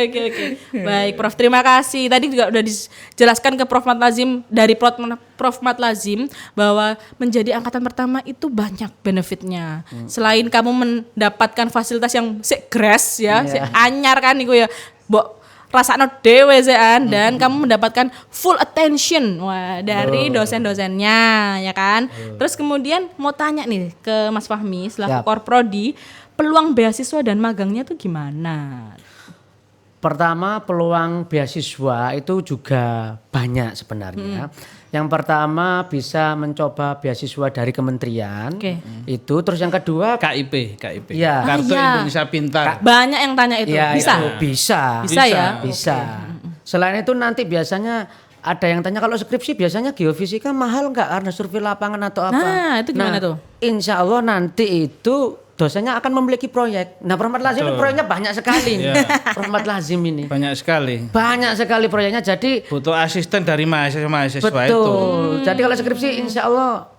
Speaker 1: Baik, Prof. Terima kasih. Tadi juga udah dijelaskan ke Prof. Matlazim dari Prof. Matlazim bahwa menjadi angkatan pertama itu banyak benefitnya. Selain kamu mendapatkan fasilitas yang gres ya, anyar kan iku ya. Mbok rasakno dhewe sean dan kamu mendapatkan full attention dari dosen-dosennya ya kan. Terus kemudian mau tanya nih ke Mas Fahmi selaku Korprodi, peluang beasiswa dan magangnya tuh gimana?
Speaker 3: Pertama, peluang beasiswa itu juga banyak sebenarnya. Yang pertama bisa mencoba beasiswa dari kementerian. Itu terus yang kedua
Speaker 2: KIP.
Speaker 3: Iya.
Speaker 2: Kartu Indonesia Pintar.
Speaker 1: Banyak yang tanya itu.
Speaker 3: ya,
Speaker 1: Bisa?
Speaker 3: itu bisa.
Speaker 1: Bisa ya?
Speaker 3: Bisa. Selain itu nanti biasanya ada yang tanya kalau skripsi biasanya geofisika mahal nggak karena survei lapangan atau apa?
Speaker 1: Nah, itu gimana tuh?
Speaker 3: Insya Allah nanti itu dosennya akan memiliki proyek. Nah, Prof. Matlazim ini proyeknya banyak sekali. Prof. Matlazim ini.
Speaker 2: Banyak sekali.
Speaker 3: Banyak sekali proyeknya. Jadi
Speaker 2: Butuh asisten dari mahasiswa-mahasiswa itu.
Speaker 3: betul. Jadi kalau skripsi insya Allah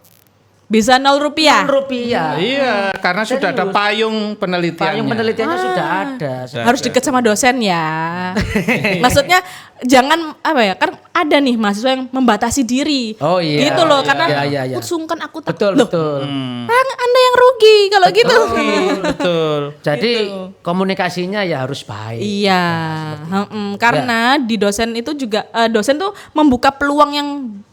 Speaker 1: Bisa 0 rupiah.
Speaker 3: Rp0.
Speaker 2: Iya, karena sudah ada payung penelitiannya.
Speaker 3: Payung penelitiannya sudah ada.
Speaker 1: Harus deket sama dosen ya. Maksudnya jangan apa ya, kan ada nih mahasiswa yang membatasi diri.
Speaker 3: Oh iya.
Speaker 1: Gitu loh, karena
Speaker 3: Iya.
Speaker 1: aku sungkan aku tak.
Speaker 3: Betul,
Speaker 1: Loh,
Speaker 3: betul.
Speaker 1: kan Anda yang rugi kalau gitu.
Speaker 2: Betul.
Speaker 3: Jadi komunikasinya ya harus baik.
Speaker 1: Iya, karena di dosen itu juga dosen tuh membuka peluang yang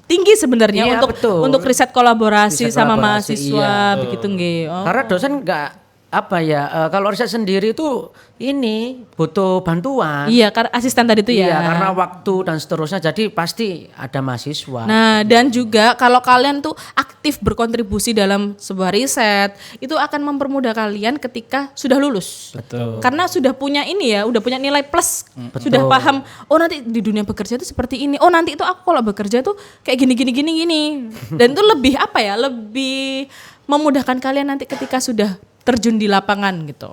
Speaker 1: tinggi sebenarnya
Speaker 3: Iya, betul.
Speaker 1: untuk riset kolaborasi
Speaker 3: Riset
Speaker 1: sama
Speaker 3: kolaborasi,
Speaker 1: mahasiswa
Speaker 3: iya.
Speaker 1: begitu nggih. Oh.
Speaker 3: Karena dosen nggak apa ya kalau riset sendiri itu ini butuh bantuan.
Speaker 1: Iya, karena asisten tadi itu
Speaker 3: Iya,
Speaker 1: ya.
Speaker 3: karena waktu dan seterusnya jadi pasti ada mahasiswa.
Speaker 1: Nah, dan juga kalau kalian tuh aktif berkontribusi dalam sebuah riset, itu akan mempermudah kalian ketika sudah lulus.
Speaker 2: Betul.
Speaker 1: Karena sudah punya ini ya, udah punya nilai plus. Sudah paham, oh nanti di dunia bekerja itu seperti ini. Oh, nanti itu aku kalau bekerja tuh kayak gini. Dan itu lebih apa ya? Lebih memudahkan kalian nanti ketika sudah terjun di lapangan gitu.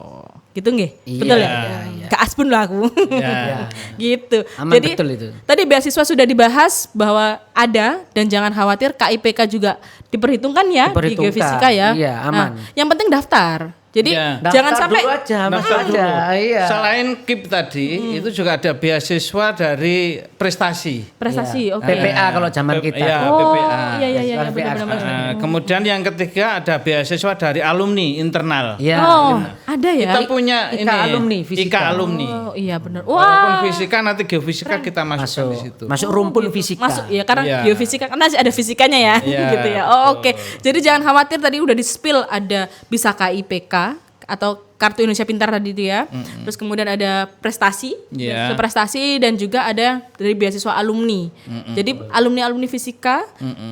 Speaker 1: Gitu nggih?
Speaker 3: Iya,
Speaker 1: Betul ya?
Speaker 3: iya.
Speaker 1: Kak Asbun lah aku.
Speaker 2: Ya.
Speaker 1: Gitu.
Speaker 3: Aman,
Speaker 1: Jadi
Speaker 3: betul itu.
Speaker 1: tadi beasiswa sudah dibahas bahwa ada dan jangan khawatir KIPK juga diperhitungkan ya di
Speaker 3: Diperhitungkan,
Speaker 1: geofisika ya.
Speaker 3: iya, aman.
Speaker 1: Nah, yang penting daftar. Jadi
Speaker 2: Ya.
Speaker 1: jangan
Speaker 3: Daftar
Speaker 1: sampai
Speaker 3: dulu aja, masuk
Speaker 2: Daftar
Speaker 3: aja.
Speaker 2: dulu.
Speaker 3: Iya.
Speaker 2: Selain KIP tadi, itu juga ada beasiswa dari prestasi.
Speaker 1: prestasi. Oke.
Speaker 3: PPA kalau zaman kita.
Speaker 2: Iya,
Speaker 1: Oh,
Speaker 2: PPA.
Speaker 1: iya
Speaker 3: PPA.
Speaker 1: benar-benar.
Speaker 2: Nah, kemudian yang ketiga ada beasiswa dari alumni internal.
Speaker 3: Iya.
Speaker 1: Oh, ada ya.
Speaker 2: Kita punya
Speaker 3: IKA
Speaker 2: ini
Speaker 3: alumni, fisika.
Speaker 2: IKA alumni.
Speaker 1: Oh, iya benar.
Speaker 2: Walaupun
Speaker 1: Wah.
Speaker 2: fisika nanti geofisika kita masukkan
Speaker 3: Masuk.
Speaker 2: di situ.
Speaker 3: Masuk rumpun fisika.
Speaker 1: Masuk ya karena
Speaker 2: Iya.
Speaker 1: geofisika kan masih ada fisikanya ya
Speaker 2: Iya,
Speaker 1: gitu ya. Oh, oke. Jadi jangan khawatir tadi udah di-spill ada bisa KIPK atau Kartu Indonesia Pintar tadi itu ya. Terus kemudian ada prestasi,
Speaker 2: Iya.
Speaker 1: beasiswa prestasi dan juga ada dari beasiswa alumni. Jadi alumni fisika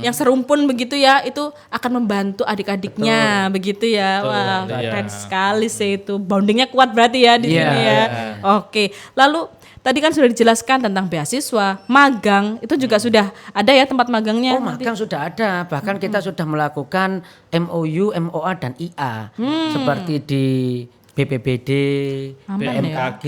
Speaker 1: yang serumpun begitu ya itu akan membantu adik-adiknya begitu ya. Wah,
Speaker 2: iya.
Speaker 1: keren sekali sih itu. Bondingnya kuat berarti ya di
Speaker 3: Iya,
Speaker 1: sini ya. Oke. Lalu tadi kan sudah dijelaskan tentang beasiswa, magang itu juga sudah ada ya tempat magangnya.
Speaker 3: Oh, magang sudah ada. Bahkan kita sudah melakukan MOU, MOA dan IA seperti di BPBD,
Speaker 1: Aman
Speaker 2: BMKG.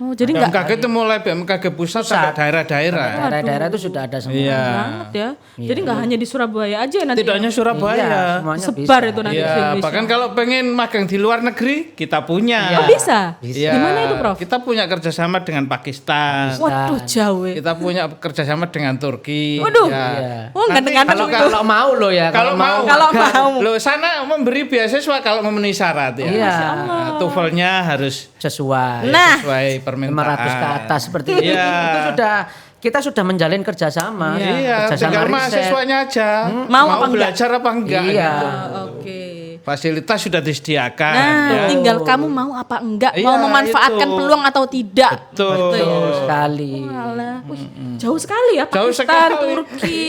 Speaker 1: Oh, jadi enggak
Speaker 2: BMKG itu mulai BMKG pusat sampai daerah-daerah.
Speaker 3: daerah-daerah itu sudah ada semua.
Speaker 2: Iya.
Speaker 1: banget ya. Jadi nggak hanya di Surabaya aja nanti.
Speaker 2: Tidak hanya Surabaya.
Speaker 3: Iya, semuanya
Speaker 1: Sebar
Speaker 3: bisa.
Speaker 1: itu nanti.
Speaker 2: Iya,
Speaker 1: se-Indonesia.
Speaker 2: bahkan kalau pengen magang di luar negeri kita punya.
Speaker 1: Oh, bisa?
Speaker 2: Iya.
Speaker 1: Gimana itu, Prof?
Speaker 2: Kita punya kerjasama dengan Pakistan.
Speaker 1: Waduh, jauh ya.
Speaker 2: Kita punya kerjasama dengan Turki.
Speaker 1: Waduh.
Speaker 2: Ya.
Speaker 3: Iya.
Speaker 1: Oh, ganteng-ganteng
Speaker 3: Kalau
Speaker 1: itu.
Speaker 3: kalau mau loh ya,
Speaker 2: Kalau mau.
Speaker 1: Kalau mau.
Speaker 2: Loh, sana memberi beasiswa kalau memenuhi syarat ya.
Speaker 3: Iya.
Speaker 2: Nah, TOEFL-nya harus
Speaker 3: sesuai
Speaker 1: Nah.
Speaker 2: sesuai permintaan.
Speaker 3: 500 ke atas seperti itu.
Speaker 2: Iya.
Speaker 3: Itu sudah kita sudah menjalin kerjasama.
Speaker 2: Iya,
Speaker 3: kerjasama
Speaker 2: tinggal
Speaker 3: riset.
Speaker 2: mahasiswanya aja.
Speaker 1: Mau apa enggak?
Speaker 2: belajar apa enggak.
Speaker 3: Iya.
Speaker 2: gitu.
Speaker 1: Oke.
Speaker 2: Fasilitas sudah disediakan.
Speaker 1: Nah,
Speaker 2: ya.
Speaker 1: tinggal kamu mau apa enggak,
Speaker 2: Iya,
Speaker 1: mau memanfaatkan
Speaker 2: itu.
Speaker 1: peluang atau tidak.
Speaker 2: Betul.
Speaker 1: Gitu ya.
Speaker 3: Betul sekali.
Speaker 1: Walah, wih, jauh sekali ya
Speaker 2: Jauh
Speaker 1: Pakistan,
Speaker 2: sekali.
Speaker 1: Turki.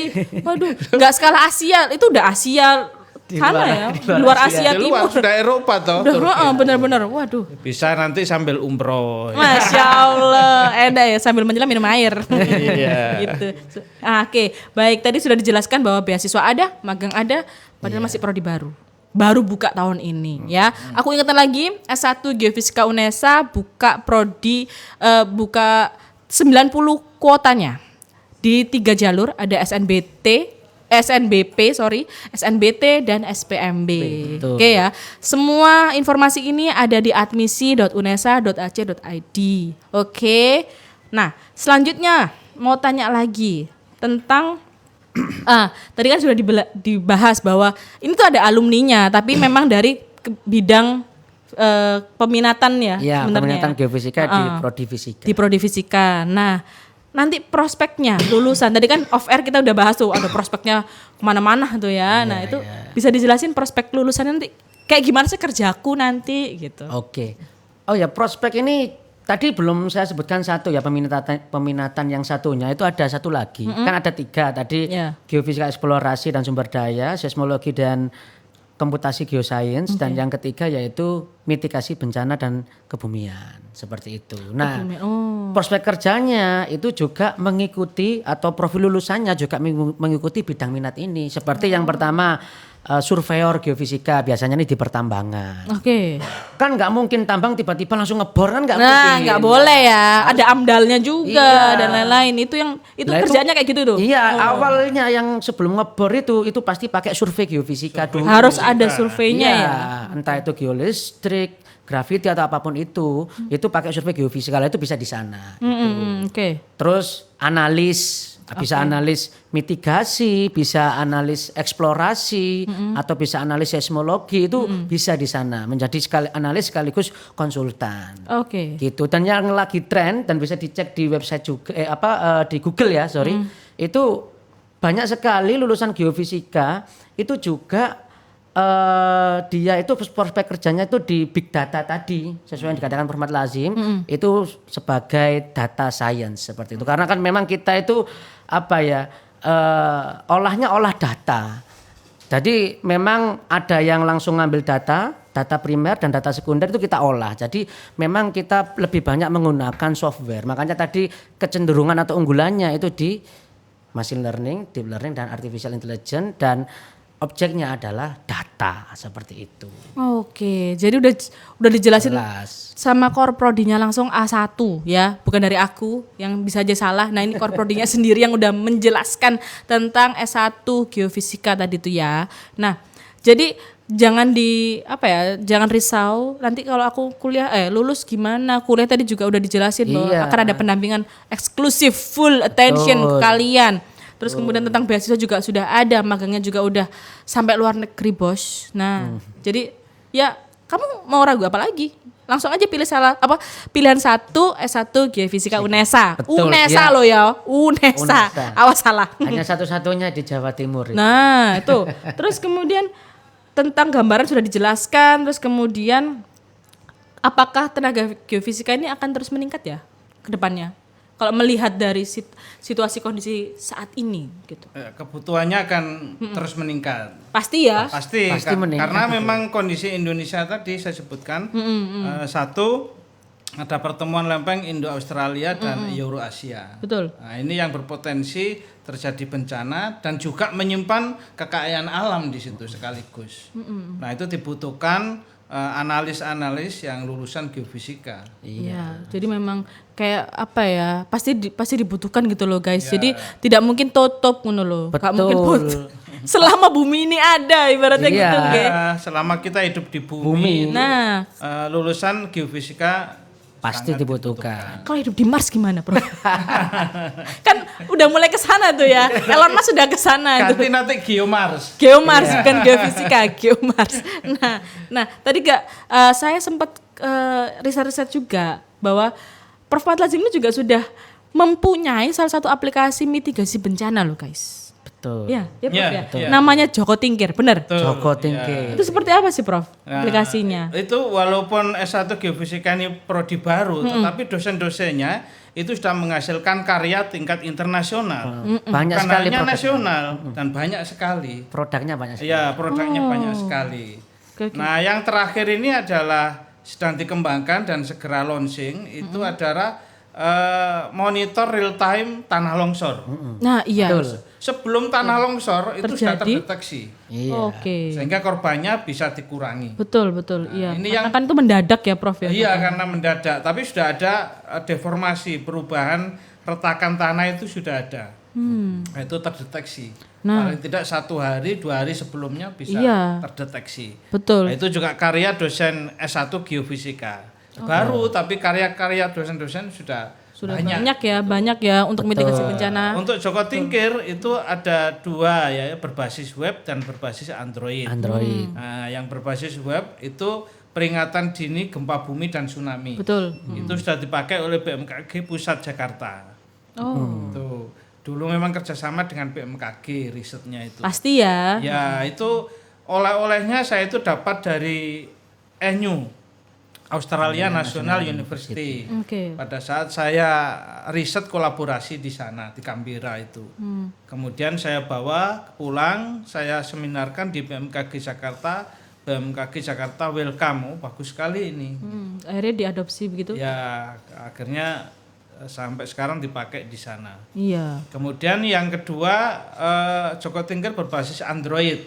Speaker 1: Waduh, enggak skala Asia, itu udah Asia sana ya, di luar Asia
Speaker 2: Di luar
Speaker 1: Timur.
Speaker 2: sudah Eropa toh.
Speaker 1: Udah,
Speaker 2: Turki.
Speaker 1: bener-bener, waduh.
Speaker 2: Bisa nanti sambil umroh.
Speaker 1: Masya Allah, enak ya sambil menyelam minum air.
Speaker 2: Iya.
Speaker 1: Gitu. Oke, baik. Tadi sudah dijelaskan bahwa beasiswa ada, magang ada, padahal masih prodi baru buka tahun ini ya. Aku ingatkan lagi S1 Geofisika UNESA buka prodi buka 90 kuotanya di 3 jalur, ada SNBT dan SPMB.
Speaker 3: Betul.
Speaker 1: Oke ya. Semua informasi ini ada di admisi.unesa.ac.id. Oke. Nah, selanjutnya mau tanya lagi tentang tadi kan sudah dibahas bahwa ini tuh ada alumninya, tapi memang dari bidang peminatan ya,
Speaker 3: Iya,
Speaker 1: sebenarnya.
Speaker 3: peminatan geofisika di prodi fisika.
Speaker 1: Di prodi fisika. Nah, nanti prospeknya lulusan tadi kan off air kita udah bahas tuh ada prospeknya kemana-mana tuh ya. Nah itu bisa dijelasin prospek lulusan nanti kayak gimana sih kerjaku nanti gitu.
Speaker 3: Oke. Oh ya, prospek ini tadi belum saya sebutkan satu ya, peminatan yang satunya itu ada satu lagi. Kan ada 3 tadi,
Speaker 1: Ya.
Speaker 3: geofisika eksplorasi dan sumber daya, seismologi dan komputasi geosains, dan yang ketiga yaitu mitigasi bencana dan kebumian, seperti itu. Nah, prospek kerjanya itu juga mengikuti atau profil lulusannya juga mengikuti bidang minat ini. Seperti yang pertama surveyor geofisika, biasanya ini di pertambangan.
Speaker 1: Oke.
Speaker 3: Kan nggak mungkin tambang tiba-tiba langsung ngebor, kan nggak mungkin.
Speaker 1: Nah nggak boleh ya, ada amdalnya juga
Speaker 3: Iya.
Speaker 1: dan lain-lain. Itu yang itu
Speaker 3: Lah,
Speaker 1: kerjanya kayak gitu tuh.
Speaker 3: Iya, awalnya yang sebelum ngebor itu pasti pakai survei geofisika dulu.
Speaker 1: Harus ada surveinya
Speaker 3: Iya,
Speaker 1: ya.
Speaker 3: entah itu geolistrik, grafiti atau apapun itu pakai survei geofisika, itu bisa di sana.
Speaker 1: Oke.
Speaker 3: Terus analis, bisa analis mitigasi, bisa analis eksplorasi, atau bisa analis seismologi, itu bisa di sana menjadi analis sekaligus konsultan.
Speaker 1: Oke.
Speaker 3: Gitu. Dan yang lagi tren dan bisa dicek di website juga di Google ya, itu banyak sekali lulusan geofisika itu juga dia itu prospek kerjanya itu di big data tadi, sesuai yang dikatakan Muhammad Lazim, itu sebagai data science seperti itu. Karena kan memang kita itu olahnya olah data. Jadi memang ada yang langsung ngambil data primer dan data sekunder itu kita olah. Jadi memang kita lebih banyak menggunakan software. Makanya tadi kecenderungan atau unggulannya itu di machine learning, deep learning dan artificial intelligence, dan objeknya adalah data seperti itu.
Speaker 1: Oke, jadi udah dijelasin
Speaker 3: Jelas.
Speaker 1: sama core prodinya langsung A1 ya, bukan dari aku yang bisa aja salah. Nah, ini core prodinya sendiri yang udah menjelaskan tentang S1 geofisika tadi tuh ya. Nah, Jadi jangan jangan risau. Nanti kalau aku lulus gimana? Kuliah tadi juga udah dijelasin bahwa
Speaker 3: Iya.
Speaker 1: akan ada pendampingan eksklusif, full attention ke kalian. Terus kemudian tentang beasiswa juga sudah ada, magangnya juga udah sampai luar negeri, Bos. Nah, jadi ya kamu mau ragu apa lagi? Langsung aja pilihan satu S1 Geofisika UNESA.
Speaker 3: Betul,
Speaker 1: UNESA
Speaker 3: ya.
Speaker 1: loh ya, UNESA.
Speaker 3: UNESA.
Speaker 1: Awas salah.
Speaker 3: Hanya satu-satunya di Jawa Timur.
Speaker 1: Nah, itu. Terus kemudian tentang gambaran sudah dijelaskan, terus kemudian apakah tenaga geofisika ini akan terus meningkat ya ke depannya? Kalau melihat dari situasi kondisi saat ini gitu.
Speaker 2: Kebutuhannya akan terus meningkat.
Speaker 1: Pasti ya.
Speaker 2: Pasti
Speaker 3: meningkat,
Speaker 2: karena memang kondisi Indonesia tadi saya sebutkan satu ada pertemuan lempeng Indo-Australia dan Euro-Asia.
Speaker 1: Betul.
Speaker 2: Nah, ini yang berpotensi terjadi bencana dan juga menyimpan kekayaan alam di situ sekaligus. Nah, itu dibutuhkan analis-analis yang lulusan geofisika.
Speaker 1: Iya. Jadi memang kayak pasti dibutuhkan gitu loh guys. Jadi tidak mungkin tutup ngono loh. Gak mungkin putus. Selama bumi ini ada ibaratnya gitu kayak.
Speaker 2: Selama kita hidup di bumi.
Speaker 1: Nah,
Speaker 2: lulusan geofisika
Speaker 3: Pasti
Speaker 2: sangat
Speaker 3: dibutuhkan.
Speaker 1: kalau hidup di Mars gimana, Bro? Kan udah mulai ke sana tuh ya. Elon Musk sudah ke sana itu.
Speaker 2: Ganti nanti Geomars.
Speaker 1: Geomars bukan geofisika, Geomars. Nah, tadi saya sempat riset-riset juga bahwa Prof. Madlazim ini juga sudah mempunyai salah satu aplikasi mitigasi bencana loh, guys.
Speaker 3: Betul.
Speaker 1: Ya, Prof ya.
Speaker 2: Iya.
Speaker 1: Namanya Joko Tingkir, benar?
Speaker 3: Joko Tingkir.
Speaker 1: Itu seperti apa sih, Prof? Aplikasinya?
Speaker 2: Itu walaupun S1 Geofisika ini prodi baru, tetapi dosen-dosennya itu sudah menghasilkan karya tingkat internasional.
Speaker 3: Banyak
Speaker 2: Bukan
Speaker 3: sekali
Speaker 2: hanya
Speaker 3: produk.
Speaker 2: nasional dan banyak sekali.
Speaker 3: Produknya banyak sekali.
Speaker 2: Ya, produknya banyak sekali.
Speaker 1: Oke.
Speaker 2: Nah, yang terakhir ini adalah sedang dikembangkan dan segera launching itu adalah monitor real time tanah longsor.
Speaker 1: Nah, iya.
Speaker 3: Betul.
Speaker 2: Sebelum tanah longsor itu sudah
Speaker 1: Terjadi?
Speaker 2: terdeteksi.
Speaker 3: Iya.
Speaker 1: Oke.
Speaker 2: Sehingga korbannya bisa dikurangi.
Speaker 1: Betul, iya.
Speaker 2: ini
Speaker 1: Karena
Speaker 2: yang-
Speaker 1: kan itu mendadak ya, Prof ya.
Speaker 2: Iya, karena mendadak, tapi sudah ada deformasi, perubahan retakan tanah itu sudah ada. Nah, itu terdeteksi. Paling tidak 1 hari, 2 hari sebelumnya bisa
Speaker 1: Iya.
Speaker 2: terdeteksi.
Speaker 1: Betul.
Speaker 2: Nah, itu juga karya dosen S1 Geofisika. Baru, tapi karya-karya dosen-dosen sudah
Speaker 1: banyak ya untuk mitigasi bencana.
Speaker 2: Untuk Joko Tingkir itu ada 2 ya, berbasis web dan berbasis Android.
Speaker 3: Android.
Speaker 2: Nah, yang berbasis web itu peringatan dini gempa bumi dan tsunami.
Speaker 1: Betul.
Speaker 2: Itu sudah dipakai oleh BMKG Pusat Jakarta.
Speaker 1: Oh.
Speaker 2: Tuh. Dulu memang kerjasama dengan BMKG risetnya itu.
Speaker 1: Pasti ya.
Speaker 2: Ya, itu oleh-olehnya saya itu dapat dari ENU, Australia National University.
Speaker 1: Oke.
Speaker 2: Pada saat saya riset kolaborasi di sana, di Canberra itu. Kemudian saya bawa pulang, saya seminarkan di BMKG Jakarta. BMKG Jakarta welcome, bagus sekali ini.
Speaker 1: Akhirnya diadopsi begitu.
Speaker 2: Ya, akhirnya sampai sekarang dipakai di sana.
Speaker 1: Iya.
Speaker 2: Kemudian yang kedua, Joko Tingkir berbasis Android.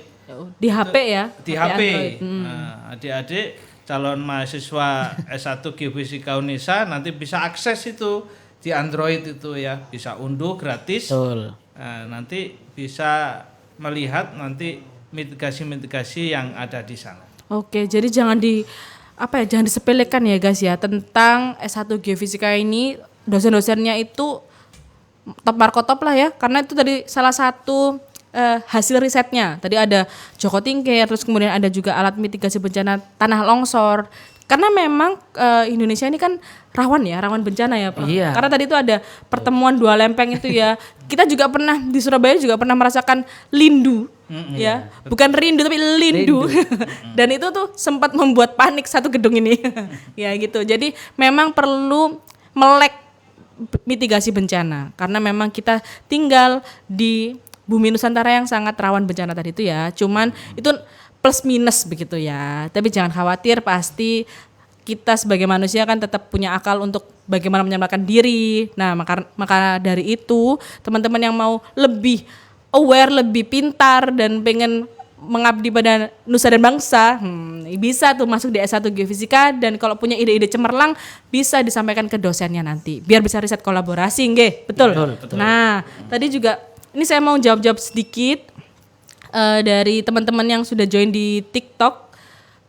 Speaker 1: Di HP ya.
Speaker 2: Di HP.
Speaker 1: Android.
Speaker 2: Nah, adik-adik calon mahasiswa S1 Geofisika UNESA nanti bisa akses itu di Android itu ya, bisa unduh gratis.
Speaker 3: Betul.
Speaker 2: Nah, nanti bisa melihat nanti mitigasi-mitigasi yang ada di sana.
Speaker 1: Oke, jadi jangan disepelekan ya guys ya tentang S1 Geofisika ini, dosen-dosennya itu top markotop lah ya, karena itu tadi salah satu hasil risetnya. Tadi ada Joko Tingkir, terus kemudian ada juga alat mitigasi bencana tanah longsor. Karena memang Indonesia ini kan rawan bencana ya Pak.
Speaker 3: Iya.
Speaker 1: Karena tadi itu ada pertemuan 2 lempeng itu ya. Kita juga pernah di Surabaya juga pernah merasakan lindu ya. Bukan rindu tapi lindu. Dan itu tuh sempat membuat panik satu gedung ini. Ya gitu. Jadi memang perlu melek mitigasi bencana karena memang kita tinggal di bumi Nusantara yang sangat rawan bencana tadi itu ya. Cuman itu plus minus begitu ya. Tapi jangan khawatir, pasti kita sebagai manusia kan tetap punya akal untuk bagaimana menyelamatkan diri. Nah, maka dari itu, teman-teman yang mau lebih aware, lebih pintar dan pengen mengabdi pada nusa dan bangsa, bisa tuh masuk di S1 Geofisika, dan kalau punya ide-ide cemerlang bisa disampaikan ke dosennya nanti biar bisa riset kolaborasi, nggih. Betul.
Speaker 3: Betul.
Speaker 1: Nah, tadi juga ini saya mau jawab sedikit. dari teman-teman yang sudah join di TikTok.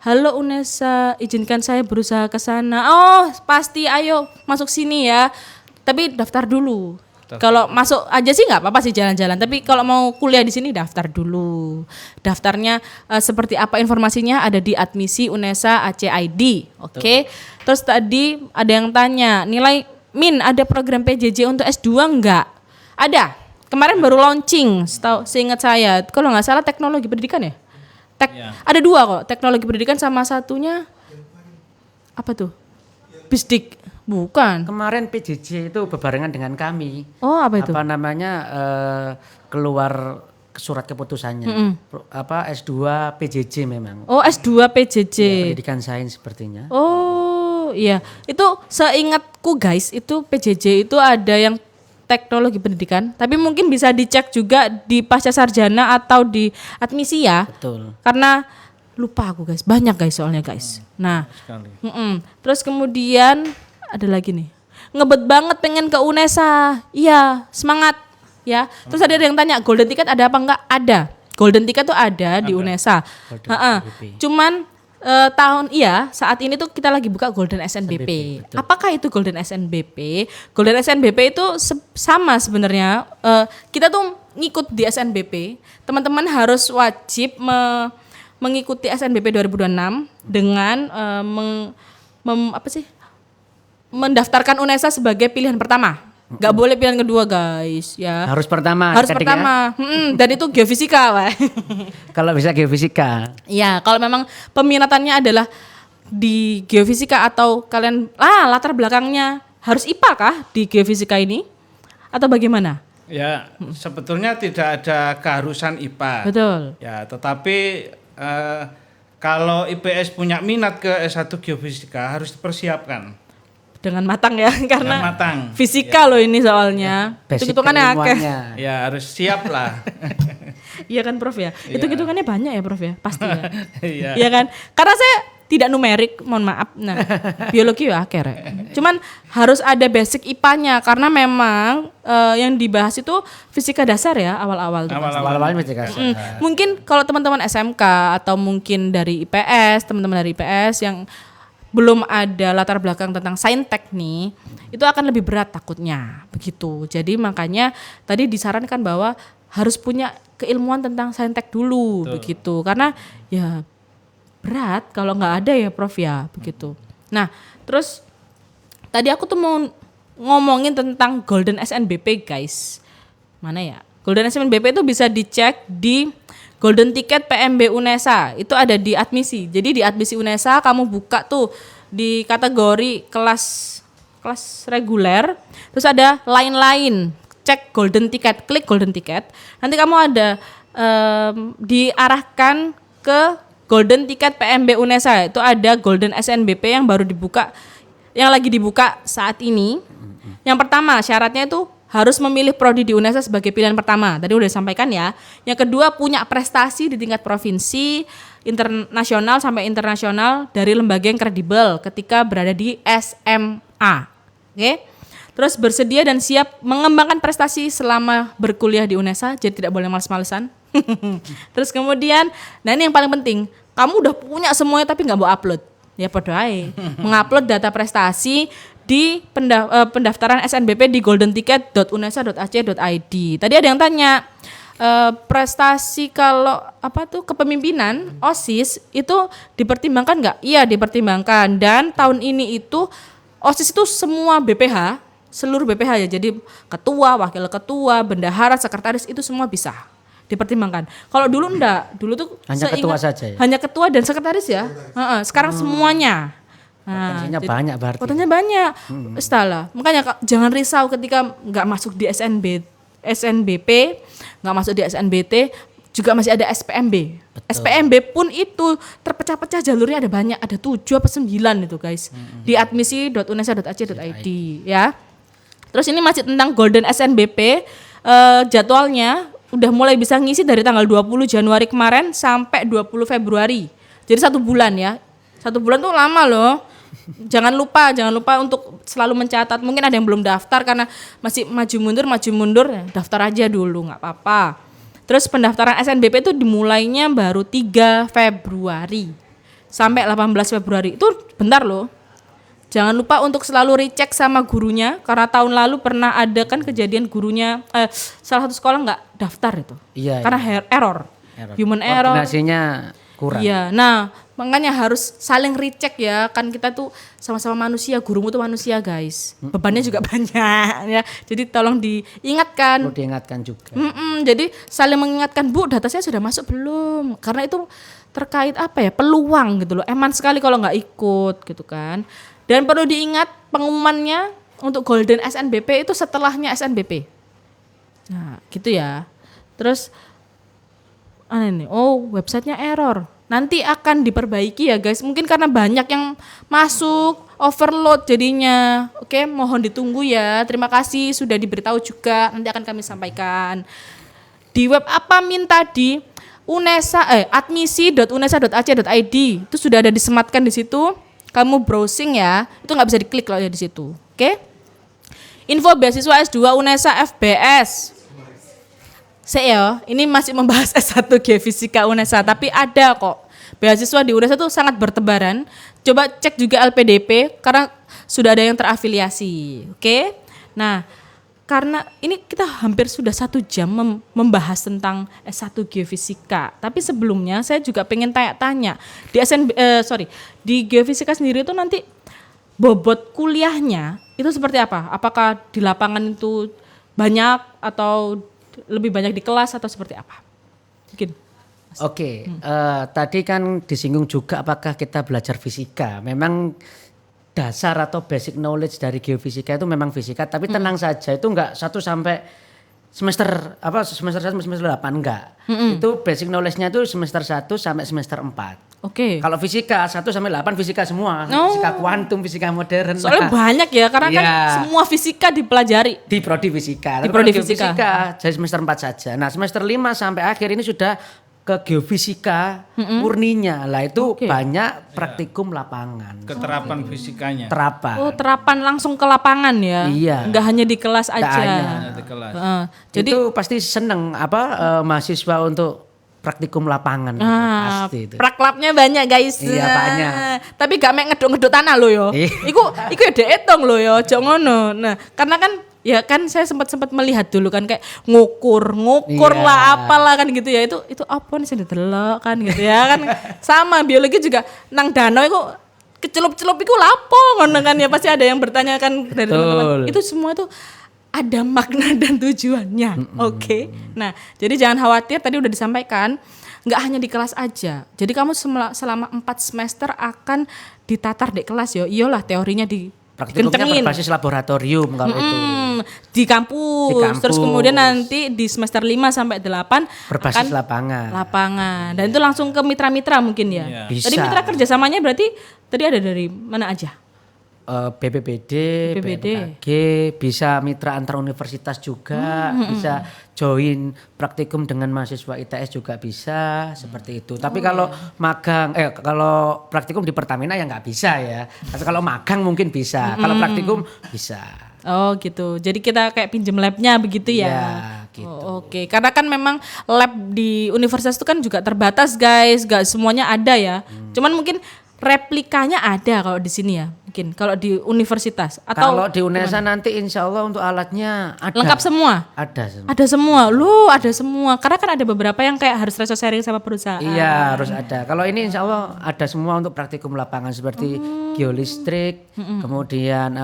Speaker 1: Halo Unesa, izinkan saya berusaha ke sana. Oh, pasti ayo masuk sini ya. Tapi daftar dulu. Kalau masuk aja sih nggak apa-apa sih jalan-jalan. Tapi kalau mau kuliah di sini daftar dulu. Daftarnya seperti apa informasinya ada di admisi Unesa ACID. Oke. Terus tadi ada yang tanya, nilai Min ada program PJJ untuk S2 enggak? Ada. Kemarin baru launching, seingat saya. Kalau nggak salah teknologi pendidikan ya? Ada 2 kok, teknologi pendidikan sama satunya apa tuh? Bisdik. Bukan.
Speaker 3: Kemarin PJJ itu bebarengan dengan kami.
Speaker 1: Oh, apa itu?
Speaker 3: Apa namanya keluar surat keputusannya. S2 PJJ memang.
Speaker 1: Oh, S2 PJJ.
Speaker 3: Ya, pendidikan sains sepertinya.
Speaker 1: Oh, iya. Itu seingatku guys, itu PJJ itu ada yang teknologi pendidikan, tapi mungkin bisa dicek juga di pasca sarjana atau di admisi ya.
Speaker 3: Betul.
Speaker 1: Karena lupa aku guys, banyak guys soalnya guys. Nah, terus kemudian ada lagi nih, ngebet banget pengen ke Unesa. Iya, semangat ya. Terus ada yang tanya, golden ticket ada apa enggak? Ada. Golden ticket tuh ada di Unesa. Cuman saat ini tuh kita lagi buka Golden SNBP. Apakah itu Golden SNBP? Golden SNBP itu sama sebenarnya. Kita tuh ngikut di SNBP. Teman-teman harus wajib mengikuti SNBP 2026 dengan mendaftarkan Unesa sebagai pilihan pertama. Gak boleh pilihan kedua guys ya.
Speaker 3: Harus pertama.
Speaker 1: Harus pertama. Dan itu geofisika Pak.
Speaker 3: Kalau bisa geofisika.
Speaker 1: Iya, kalau memang peminatannya adalah di geofisika atau kalian latar belakangnya harus IPA kah di geofisika ini? Atau bagaimana?
Speaker 2: Ya, sebetulnya tidak ada keharusan IPA.
Speaker 1: Betul.
Speaker 2: Ya, tetapi kalau IPS punya minat ke S1 geofisika harus dipersiapkan.
Speaker 1: Dengan matang ya, karena
Speaker 2: dengan matang.
Speaker 1: Fisika loh ini soalnya. Hitung-hitungannya akeh.
Speaker 2: Ya harus siap lah.
Speaker 1: Iya kan Prof ya? Hitung-hitungannya banyak ya Prof ya? Pasti ya.
Speaker 2: Iya.
Speaker 1: Iya kan? Karena saya tidak numerik, mohon maaf. Nah, biologi ya akeh rek. Cuman harus ada basic IPA-nya karena memang yang dibahas itu fisika dasar ya awal-awal.
Speaker 3: Awal-awalnya fisika dasar.
Speaker 1: Mungkin kalau teman-teman SMK atau mungkin dari IPS, teman-teman dari IPS yang belum ada latar belakang tentang saintek nih, itu akan lebih berat takutnya, begitu. Jadi makanya tadi disarankan bahwa harus punya keilmuan tentang saintek dulu, begitu. Karena ya berat kalau nggak ada ya Prof ya, begitu. Nah, terus tadi aku tuh mau ngomongin tentang Golden SNBP guys. Mana ya? Golden SNBP itu bisa dicek di Golden Ticket PMB Unesa, itu ada di admisi. Jadi di admisi Unesa kamu buka tuh di kategori kelas reguler, terus ada lain-lain. Cek Golden Ticket, klik Golden Ticket. Nanti kamu ada diarahkan ke Golden Ticket PMB Unesa. Itu ada Golden SNBP yang baru dibuka, yang lagi dibuka saat ini. Yang pertama syaratnya itu harus memilih prodi di Unesa sebagai pilihan pertama. Tadi udah disampaikan ya. Yang kedua punya prestasi di tingkat provinsi, internasional sampai internasional dari lembaga yang kredibel ketika berada di SMA. Oke. Terus bersedia dan siap mengembangkan prestasi selama berkuliah di Unesa, jadi tidak boleh males-malesan. Terus kemudian, nah ini yang paling penting, kamu udah punya semuanya tapi nggak mau upload. Ya podo ae. Mengupload data prestasi di pendaftaran SNBP di goldenticket.unesa.ac.id. Tadi ada yang tanya prestasi kalau kepemimpinan OSIS itu dipertimbangkan nggak? Iya dipertimbangkan, dan tahun ini itu OSIS itu semua BPH, seluruh BPH ya, jadi ketua, wakil ketua, bendahara, sekretaris itu semua bisa dipertimbangkan. Kalau dulu enggak, dulu tuh
Speaker 3: hanya ketua saja ya?
Speaker 1: Hanya ketua dan sekretaris ya. Sekarang semuanya.
Speaker 3: Potensinya banyak berarti.
Speaker 1: Potensinya banyak. Setelah, makanya jangan risau ketika nggak masuk di SNBP, nggak masuk di SNBT, juga masih ada SPMB. Betul. SPMB pun itu terpecah-pecah jalurnya, ada banyak, ada 7 apa 9 itu guys. Di admisi.unesa.ac.id ya. Terus ini masih tentang Golden SNBP, jadwalnya udah mulai bisa ngisi dari tanggal 20 Januari kemarin sampai 20 Februari. Jadi 1 bulan ya. 1 bulan tuh lama loh. Jangan lupa untuk selalu mencatat. Mungkin ada yang belum daftar karena masih maju mundur, daftar aja dulu, nggak apa-apa. Terus pendaftaran SNBP itu dimulainya baru 3 Februari sampai 18 Februari. Itu bentar loh. Jangan lupa untuk selalu recheck sama gurunya karena tahun lalu pernah ada kan kejadian gurunya salah satu sekolah nggak daftar itu.
Speaker 3: Iya,
Speaker 1: Karena error. Human error.
Speaker 3: Koordinasinya kurang.
Speaker 1: Iya. Nah, makanya harus saling recheck ya. Kan kita tuh sama-sama manusia, gurumu tuh manusia, guys. Bebannya juga banyak ya. Jadi tolong diingatkan.
Speaker 3: Perlu diingatkan juga.
Speaker 1: Jadi saling mengingatkan, Bu, data saya sudah masuk belum? Karena itu terkait apa ya, peluang gitu loh. Eman sekali kalau nggak ikut gitu kan. Dan perlu diingat pengumumannya untuk Golden SNBP itu setelahnya SNBP. Nah gitu ya. Terus websitenya error. Nanti akan diperbaiki ya guys. Mungkin karena banyak yang masuk, overload jadinya. Oke, mohon ditunggu ya. Terima kasih sudah diberitahu juga. Nanti akan kami sampaikan. Di web apa min tadi? admisi.unesa.ac.id itu sudah ada disematkan di situ. Kamu browsing ya, itu nggak bisa diklik kalau ya di situ. Oke? Info beasiswa S2 UNESA FBS. Ini masih membahas S1 Geofisika UNESA, tapi ada kok. Beasiswa di UNESA itu sangat bertebaran. Coba cek juga LPDP karena sudah ada yang terafiliasi. Oke? Nah, karena ini kita hampir sudah 1 jam membahas tentang S1 Geofisika. Tapi sebelumnya saya juga pengen tanya-tanya. Di Geofisika sendiri itu nanti bobot kuliahnya itu seperti apa? Apakah di lapangan itu banyak atau lebih banyak di kelas atau seperti apa? Mungkin.
Speaker 3: Oke, tadi kan disinggung juga apakah kita belajar fisika. Memang dasar atau basic knowledge dari geofisika itu memang fisika, tapi tenang saja itu enggak 1 sampai semester 1 semester 8 enggak. Itu basic knowledge-nya itu semester 1 sampai semester 4.
Speaker 1: Oke.
Speaker 3: Kalau fisika 1 sampai 8 fisika semua, fisika kuantum, fisika modern.
Speaker 1: Soalnya banyak ya karena kan semua fisika dipelajari
Speaker 3: di prodi fisika.
Speaker 1: Di prodi fisika.
Speaker 3: Jadi semester 4 saja. Nah, semester 5 sampai akhir ini sudah ke geofisika murninya lah itu banyak praktikum lapangan.
Speaker 2: Keterapan fisikanya.
Speaker 3: Terapan.
Speaker 1: Oh, terapan langsung ke lapangan ya.
Speaker 3: Iya.
Speaker 1: Enggak hanya di kelas aja.
Speaker 2: Hanya di kelas.
Speaker 1: Jadi
Speaker 3: itu pasti seneng mahasiswa untuk praktikum lapangan pasti itu.
Speaker 1: Praklapnya banyak guys.
Speaker 3: Iya, banyak.
Speaker 1: Tapi gak mek ngeduk-ngeduk tanah lo yo. Iku ya dietong lo yo, aja ngono. Nah, karena kan ya kan saya sempat melihat dulu kan kayak ngukur lah apalah kan gitu ya. Itu apa nih sing didelok kan gitu ya kan. Sama biologi juga nang danau iku kecelup-celup iku lapo ngono kan ya, pasti ada yang bertanya kan dari teman-teman. Itu semua tuh ada makna dan tujuannya. Oke. Nah, jadi jangan khawatir, tadi udah disampaikan, nggak hanya di kelas aja. Jadi kamu selama 4 semester akan ditatar di kelas yo. Iyalah teorinya
Speaker 3: praktikumnya berbasis laboratorium kalau itu.
Speaker 1: Di kampus. Terus kemudian nanti di semester 5 sampai 8
Speaker 3: berbasis
Speaker 1: akan lapangan. Dan itu langsung ke mitra-mitra mungkin ya.
Speaker 3: Bisa.
Speaker 1: Tadi mitra kerjasamanya berarti tadi ada dari mana aja?
Speaker 3: BPBD, BMKG, bisa mitra antar universitas juga, bisa join praktikum dengan mahasiswa ITS juga bisa seperti itu. Tapi kalau magang, kalau praktikum di Pertamina ya nggak bisa ya. Tapi kalau magang mungkin bisa, kalau praktikum bisa.
Speaker 1: Oh gitu, jadi kita kayak pinjem labnya begitu ya?
Speaker 3: Ya gitu.
Speaker 1: Oke, karena kan memang lab di universitas itu kan juga terbatas guys, gak semuanya ada ya. Cuman mungkin replikanya ada kalau di sini ya, mungkin kalau di universitas atau
Speaker 3: kalau di UNESA nanti insya Allah untuk alatnya ada.
Speaker 1: Lengkap semua?
Speaker 3: Ada semua.
Speaker 1: Ada semua, ada semua. Karena kan ada beberapa yang kayak harus resource sharing sama perusahaan.
Speaker 3: Iya harus ada. Kalau ini insya Allah ada semua untuk praktikum lapangan seperti geolistrik, kemudian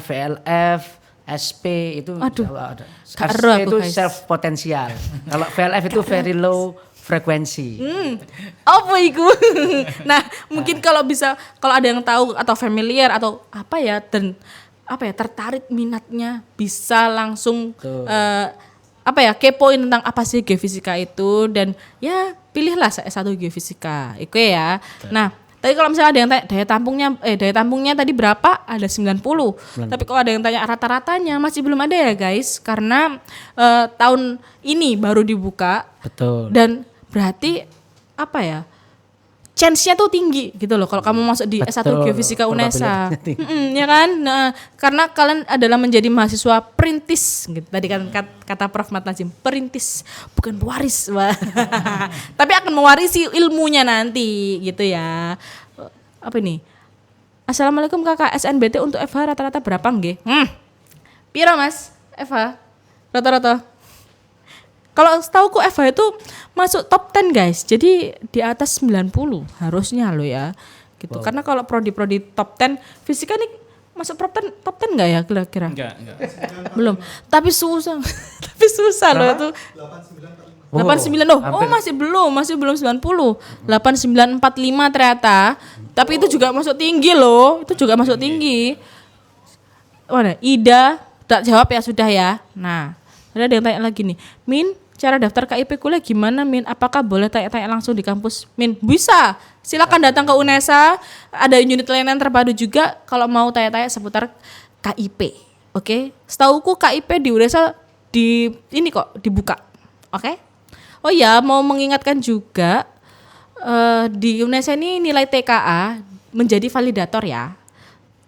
Speaker 3: VLF, SP itu insya Allah ada. SP itu self potensial. Kalau VLF itu very low frekuensi.
Speaker 1: Apa itu? Nah, mungkin kalau ada yang tahu atau familiar atau tertarik minatnya bisa langsung kepoin tentang apa sih geofisika itu dan ya pilihlah S1 geofisika. Itu ya. Nah, tadi kalau misalnya ada yang tanya daya tampungnya tadi berapa? Ada 90. Tapi kalau ada yang tanya rata-ratanya masih belum ada ya guys karena tahun ini baru dibuka.
Speaker 3: Betul.
Speaker 1: Dan berarti chance-nya tuh tinggi gitu loh kalau kamu masuk di S1
Speaker 3: Betul,
Speaker 1: Geofisika UNESA.
Speaker 3: probabilitasnya tinggi.
Speaker 1: Ya kan? Nah, karena kalian adalah menjadi mahasiswa perintis gitu. Tadi kan kata Prof. Mat Nazim, perintis bukan pewaris. Wah. Tapi akan mewarisi ilmunya nanti gitu ya. Apa ini? Assalamualaikum Kakak, SNBT untuk FH rata-rata berapa nggih? Piro Mas? FH rata-rata. Kalau setauku FH itu masuk top 10 guys. Jadi di atas 90 harusnya lo ya. Gitu.
Speaker 3: Wow.
Speaker 1: Karena kalau prodi-prodi top 10 fisika nih masuk top 10 enggak ya kira-kira?
Speaker 2: Enggak.
Speaker 1: Belum. Tapi susah. Tapi susah loh itu. 89 loh. Oh, masih belum 90. 8945 ternyata. Tapi itu juga masuk tinggi loh. Itu juga masuk tinggi. Mana? Ida tak jawab ya sudah ya. Nah, ada yang tanya lagi nih. Min, cara daftar KIP kuliah gimana Min? Apakah boleh tanya-tanya langsung di kampus? Min, bisa. Silakan datang ke UNESA. Ada unit layanan terpadu juga kalau mau tanya-tanya seputar KIP. Oke? Setauku KIP di UNESA ini kok dibuka. Oke? Oh ya, mau mengingatkan juga di UNESA ini nilai TKA menjadi validator ya.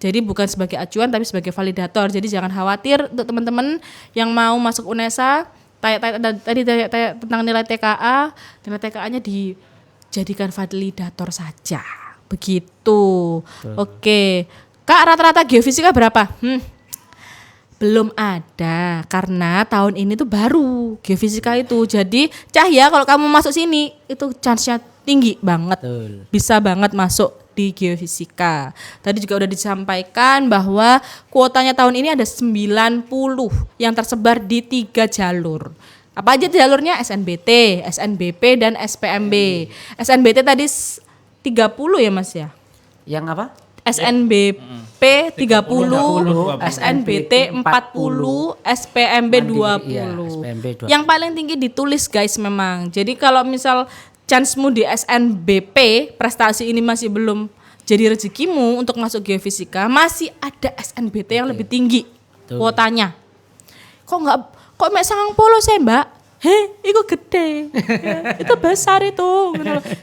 Speaker 1: Jadi bukan sebagai acuan tapi sebagai validator. Jadi jangan khawatir untuk teman-teman yang mau masuk UNESA tanya tentang nilai TKA, nilai TKA-nya dijadikan validator saja. Begitu. Oke. Kak, rata-rata geofisika berapa? Belum ada karena tahun ini tuh baru geofisika itu. Jadi Cahya kalau kamu masuk sini itu chance-nya tinggi banget.
Speaker 3: Betul.
Speaker 1: Bisa banget masuk di geofisika. Tadi juga udah disampaikan bahwa kuotanya tahun ini ada 90 yang tersebar di 3 jalur. Apa aja jalurnya? SNBT, SNBP dan SPMB. SNBT tadi 30 ya Mas ya?
Speaker 3: Yang apa?
Speaker 1: SNBP 30, SNBT 40, SPMB 20.
Speaker 3: Iya, SPMB 20.
Speaker 1: Yang paling tinggi ditulis guys memang. Jadi kalau misal chance-mu di SNBP prestasi ini masih belum jadi rezekimu untuk masuk geofisika, masih ada SNBT yang lebih tinggi kuotanya. Kok mek 90 saya Mbak? Itu gede. Ya, itu besar itu.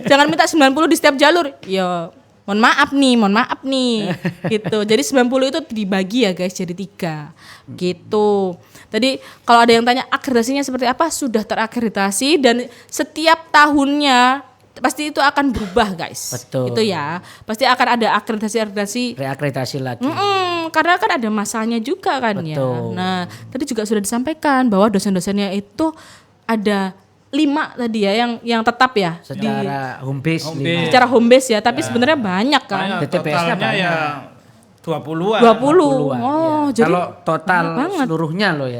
Speaker 1: Jangan minta 90 di setiap jalur. Ya, mohon maaf nih. Gitu. Jadi 90 itu dibagi ya guys jadi 3. Gitu. Tadi kalau ada yang tanya akreditasinya seperti apa, sudah terakreditasi dan setiap tahunnya pasti itu akan berubah guys.
Speaker 3: Betul.
Speaker 1: Itu ya. Pasti akan ada akreditasi
Speaker 3: Reakreditasi lagi.
Speaker 1: karena kan ada masanya juga kan ya.
Speaker 3: Betul.
Speaker 1: Nah, tadi juga sudah disampaikan bahwa dosen-dosennya itu ada 5 tadi ya yang tetap ya
Speaker 3: Secara home base.
Speaker 1: secara home base ya, tapi sebenarnya banyak kan.
Speaker 3: DTPS-nya
Speaker 2: Totalnya ya 20-an.
Speaker 1: 20.
Speaker 3: 20-an,
Speaker 1: Oh,
Speaker 3: iya.
Speaker 1: jadi
Speaker 3: kalau total
Speaker 1: banget.
Speaker 3: seluruhnya loh ya.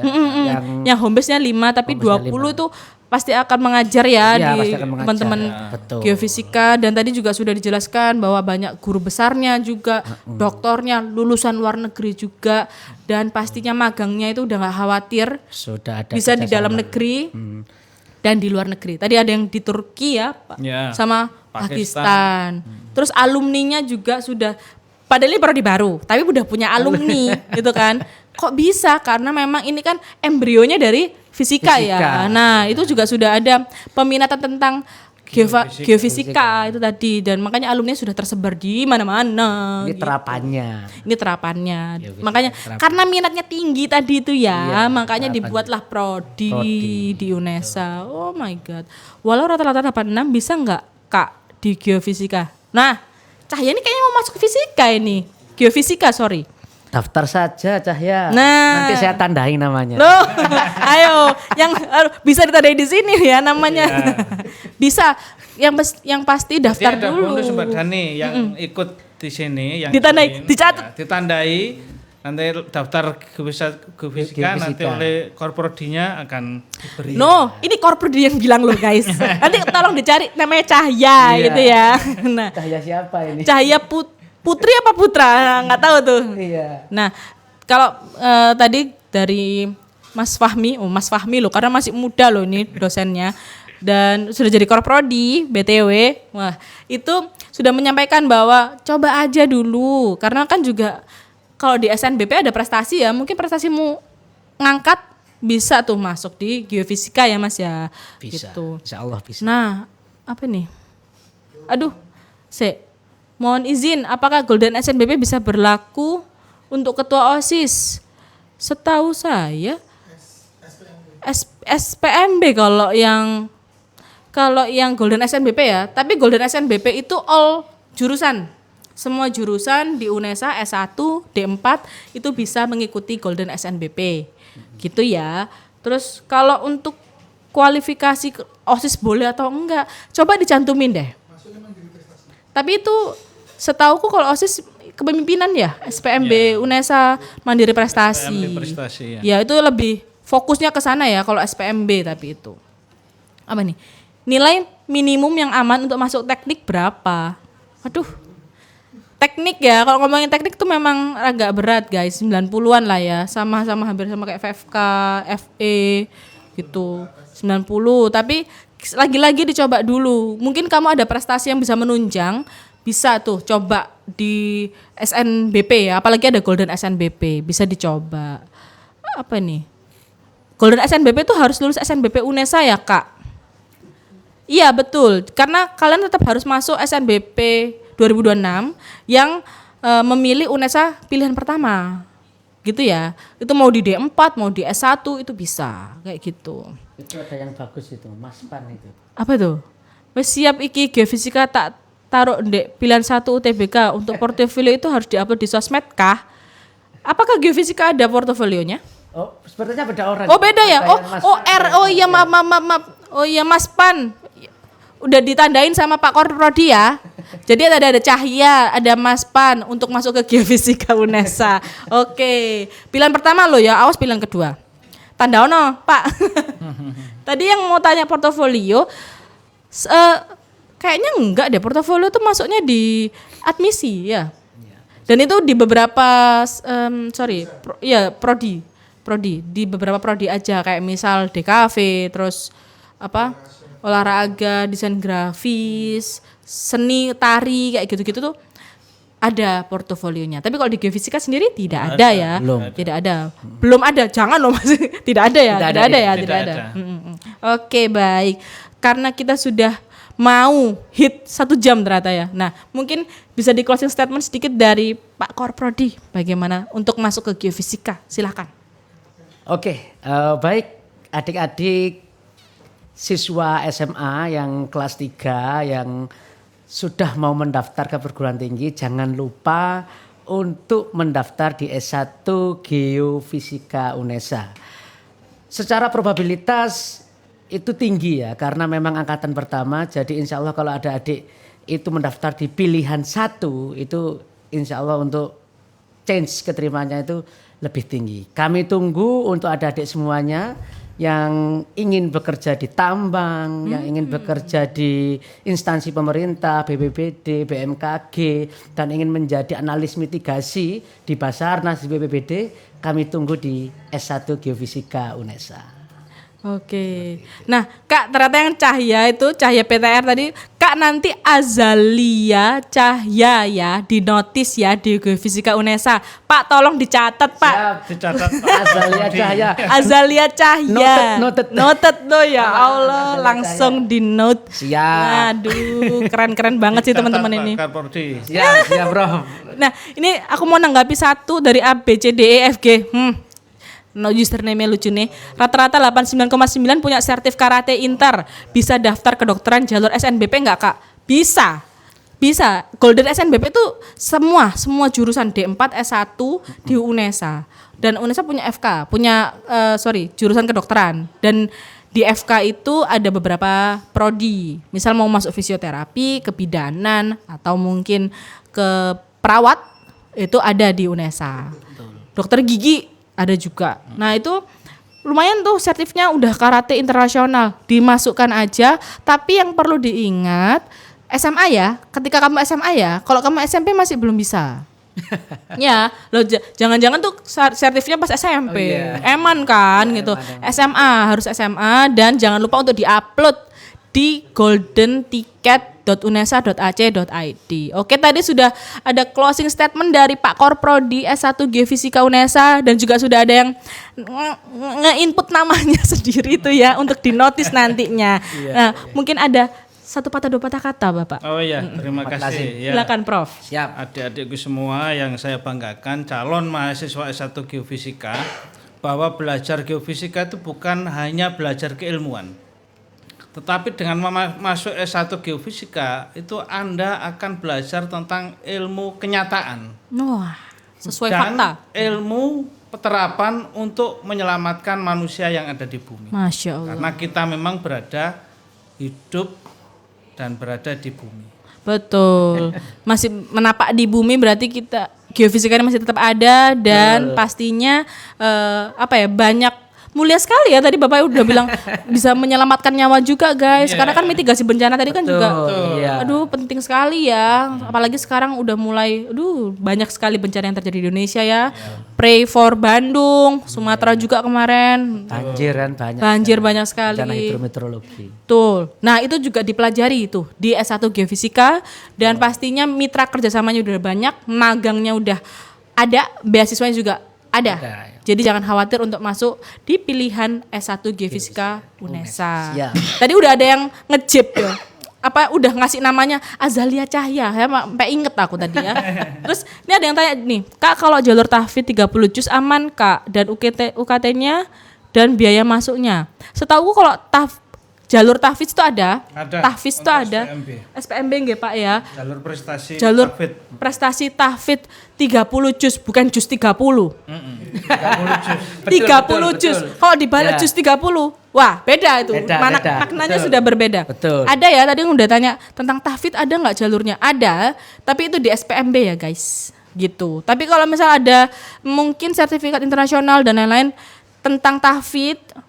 Speaker 1: Yang home base-nya 5 tapi
Speaker 3: Home base-nya
Speaker 1: 20 itu pasti akan mengajar ya
Speaker 3: Iya,
Speaker 1: di
Speaker 3: pasti akan mengajar.
Speaker 1: teman-teman
Speaker 3: Betul.
Speaker 1: geofisika, dan tadi juga sudah dijelaskan bahwa banyak guru besarnya juga, doktornya lulusan luar negeri juga, dan pastinya magangnya itu udah nggak khawatir,
Speaker 3: Sudah ada
Speaker 1: bisa di
Speaker 3: kerjasama.
Speaker 1: dalam negeri dan di luar negeri. Tadi ada yang di Turki ya, Pak,
Speaker 2: Ya,
Speaker 1: sama
Speaker 2: Pakistan.
Speaker 1: Pakistan. Terus alumninya juga sudah, padahal ini prodi baru, tapi udah punya alumni gitu kan. Kok bisa? Karena memang ini kan embrionya dari fisika ya. Nah, itu juga sudah ada peminatan tentang geofisika itu tadi, dan makanya alumni sudah tersebar di mana-mana.
Speaker 3: Ini
Speaker 1: gitu.
Speaker 3: terapannya.
Speaker 1: Ini terapannya.
Speaker 3: Geofisika
Speaker 1: Makanya
Speaker 3: terapan.
Speaker 1: karena minatnya tinggi tadi itu ya,
Speaker 3: Iya,
Speaker 1: makanya
Speaker 3: terapannya.
Speaker 1: dibuatlah prodi di UNESA. Oh my god. Walau rata-rata 86 bisa nggak Kak di geofisika? Nah, Cahya ini kayaknya mau masuk fisika ini. Geofisika, sorry.
Speaker 3: Daftar saja Cahya.
Speaker 1: Nah.
Speaker 3: Nanti saya tandain namanya.
Speaker 1: Loh, ayo, bisa ditandai di sini ya namanya. Bisa. Yang pasti
Speaker 2: Jadi
Speaker 1: daftar
Speaker 2: ada
Speaker 1: dulu.
Speaker 2: bonus Mbak Dani yang ikut di sini, yang
Speaker 1: Ditandai,
Speaker 2: join,
Speaker 1: dicatat.
Speaker 2: ya, ditandai. Nanti daftar geofisika nanti oleh korprodinya akan diberi.
Speaker 1: No, ini korprodi yang bilang loh guys. Nanti tolong dicari namanya Cahya
Speaker 3: Iya.
Speaker 1: gitu ya. Nah,
Speaker 3: Cahya siapa ini?
Speaker 1: Cahya Putri apa Putra? Nggak tahu tuh.
Speaker 3: Iya.
Speaker 1: Nah, kalau tadi dari Mas Fahmi loh, karena masih muda loh ini dosennya dan sudah jadi korprodi BTW. Wah, itu sudah menyampaikan bahwa coba aja dulu, karena kan juga kalau di SNBP ada prestasi ya, mungkin prestasimu ngangkat bisa tuh masuk di geofisika ya Mas ya.
Speaker 3: Bisa.
Speaker 1: Gitu.
Speaker 3: Insya Allah bisa.
Speaker 1: Nah, apa nih? Aduh, Mohon izin, apakah Golden SNBP bisa berlaku untuk ketua OSIS? Setahu saya SPMB kalau yang Golden SNBP ya, tapi Golden SNBP itu all jurusan. Semua jurusan di UNESA S1, D4 itu bisa mengikuti Golden SNBP. Gitu ya. Terus kalau untuk kualifikasi OSIS boleh atau enggak, coba dicantumin deh. Tapi itu setauku kalau OSIS kepemimpinan ya, SPMB, UNESA Mandiri Prestasi.
Speaker 2: SPMB Prestasi ya.
Speaker 1: Ya itu lebih fokusnya ke sana ya kalau SPMB, tapi itu. Apa nih? Nilai minimum yang aman untuk masuk teknik berapa? Aduh. Teknik ya, kalau ngomongin teknik tuh memang agak berat guys, 90-an lah ya. Sama-sama hampir sama kayak FFK, FE gitu. 90, tapi lagi-lagi dicoba dulu. Mungkin kamu ada prestasi yang bisa menunjang, bisa tuh coba di SNBP ya, apalagi ada Golden SNBP, bisa dicoba. Apa nih? Golden SNBP itu harus lulus SNBP UNESA ya, Kak? Iya, betul. Karena kalian tetap harus masuk SNBP 2026 yang memilih UNESA pilihan pertama. Gitu ya. Itu mau di D4, mau di S1 itu bisa, kayak gitu.
Speaker 3: Itu ada yang bagus itu, Maspan itu.
Speaker 1: Apa tuh? Wes siap iki geofisika tak taruh ndek pilihan 1 UTBK untuk portofolio itu harus diupload di sosmed kah? Apakah geofisika ada portofolionya?
Speaker 3: Oh, sepertinya beda orang.
Speaker 1: Oh, beda ya? Oh iya maaf. Oh iya Mas Pan. Udah ditandain sama Pak Korprodi ya. Jadi ada Cahya, ada Mas Pan untuk masuk ke geofisika UNESA. Oke. Pilihan pertama lo ya, awas pilihan kedua. Tanda ono, Pak. Tadi yang mau tanya portofolio, kayaknya enggak deh, portofolio tuh masuknya di admisi ya. Dan itu di beberapa prodi di beberapa prodi aja, kayak misal DKV, terus apa olahraga, desain grafis, seni, tari, kayak gitu-gitu tuh ada portofolionya. Tapi kalau di geofisika sendiri tidak ada ya. Belum ada. Jangan loh Mas. Tidak ada ya. Tidak ada. Oke, baik. Karena kita sudah mau hit 1 jam ternyata ya. Nah, mungkin bisa di closing statement sedikit dari Pak Korprodi bagaimana untuk masuk ke geofisika. Silakan.
Speaker 3: Oke, baik adik-adik siswa SMA yang kelas 3 yang sudah mau mendaftar ke perguruan tinggi, jangan lupa untuk mendaftar di S1 Geofisika UNESA. Secara probabilitas itu tinggi ya, karena memang angkatan pertama, jadi insya Allah kalau ada adik itu mendaftar di pilihan 1, itu insya Allah untuk change keterimanya itu lebih tinggi. Kami tunggu untuk ada adik semuanya yang ingin bekerja di tambang, yang ingin bekerja di instansi pemerintah, BPBD, BMKG, dan ingin menjadi analis mitigasi di Basarnas, di BPBD, kami tunggu di S1 Geofisika UNESA.
Speaker 1: Oke. Nah, Kak, ternyata yang Cahya PTR tadi, Kak nanti Azalia Cahya ya, di notis ya di Geofisika UNESA. Pak, tolong dicatat, Pak.
Speaker 3: Siap,
Speaker 2: Dicatat Pak.
Speaker 3: Azalia Cahya.
Speaker 1: Azalia Cahya.
Speaker 3: Noted.
Speaker 1: Tuh ya Allah, langsung di note.
Speaker 3: Siap.
Speaker 1: Aduh, keren-keren banget sih teman-teman ini.
Speaker 2: Pak Korprodi.
Speaker 3: Siap, Bro.
Speaker 1: Nah, ini aku mau nanggapi satu dari A, B, C, D, E, F, G. No username lucu nih. Rata-rata 89,9 punya sertif karate inter. Bisa daftar kedokteran jalur SNBP enggak, Kak? Bisa. Golden SNBP itu semua jurusan D4 S1 di UNESA. Dan UNESA punya FK, jurusan kedokteran. Dan di FK itu ada beberapa prodi. Misal mau masuk fisioterapi, kebidanan, atau mungkin ke perawat, itu ada di UNESA. Dokter gigi ada juga. Nah itu lumayan tuh sertifnya udah karate internasional, dimasukkan aja. Tapi yang perlu diingat SMA ya, ketika kamu SMA ya, kalau kamu SMP masih belum bisa. Ya, lo jangan-jangan tuh sertifnya pas SMP. Eman kan gitu. SMA harus SMA, dan jangan lupa untuk diupload di goldenticket.unesa.ac.id. Oke, tadi sudah ada closing statement dari Pak Korprodi S1 Geofisika UNESA, dan juga sudah ada yang nge-input namanya sendiri itu ya untuk dinotis nantinya. Nah, mungkin ada satu patah dua patah kata Bapak.
Speaker 2: Oh iya, terima kasih. Ya.
Speaker 1: Silakan Prof.
Speaker 3: Siap.
Speaker 2: Adik-adikku semua yang saya banggakan, calon mahasiswa S1 Geofisika, bahwa belajar geofisika itu bukan hanya belajar keilmuan. Tetapi dengan masuk S1 Geofisika, itu Anda akan belajar tentang ilmu kenyataan.
Speaker 1: Wah, sesuai
Speaker 2: dan
Speaker 1: fakta.
Speaker 2: ilmu penerapan untuk menyelamatkan manusia yang ada di bumi.
Speaker 1: Masya Allah.
Speaker 2: Karena kita memang hidup dan berada di bumi.
Speaker 1: Betul. Masih menapak di bumi berarti kita geofisikanya masih tetap ada dan pastinya banyak mulia sekali ya tadi Bapak udah bilang bisa menyelamatkan nyawa juga guys. Karena kan mitigasi bencana tadi kan juga
Speaker 3: Iya.
Speaker 1: aduh penting sekali ya. Apalagi sekarang udah mulai banyak sekali bencana yang terjadi di Indonesia ya. Pray for Bandung, Sumatera juga kemarin.
Speaker 3: Banjir kan banyak.
Speaker 1: Banjir banyak sekali.
Speaker 3: Bencana hidrometeorologi.
Speaker 1: Betul. Nah itu juga dipelajari itu di S1 Geofisika dan pastinya mitra kerjasamanya udah banyak, magangnya udah ada, beasiswanya juga ada.
Speaker 3: ya.
Speaker 1: Jadi jangan khawatir untuk masuk di pilihan S1 Geofisika UNESA.
Speaker 3: Ya.
Speaker 1: Tadi udah ada yang ngejip ya. Udah ngasih namanya Azalia Cahya ya, sampai inget aku tadi ya. Terus ini ada yang tanya nih, Kak kalau jalur tahfidz 30 juz aman Kak dan UKT-nya dan biaya masuknya. Setahu kalau jalur tahfidz itu ada. Tahfidz itu ada. SPMB nggih Pak ya.
Speaker 2: Jalur prestasi
Speaker 1: Jalur
Speaker 2: tahfidz.
Speaker 1: prestasi tahfidz 30 juz bukan juz 30.
Speaker 2: 30 juz.
Speaker 1: 30 juz. Kalau dibalik
Speaker 3: Ya.
Speaker 1: juz 30, wah beda itu.
Speaker 3: Beda.
Speaker 1: Maknanya
Speaker 3: Betul.
Speaker 1: sudah berbeda.
Speaker 3: Betul.
Speaker 1: Ada ya tadi udah tanya tentang tahfidz ada nggak jalurnya? Ada, tapi itu di SPMB ya guys. Gitu. Tapi kalau misal ada mungkin sertifikat internasional dan lain-lain tentang tahfidz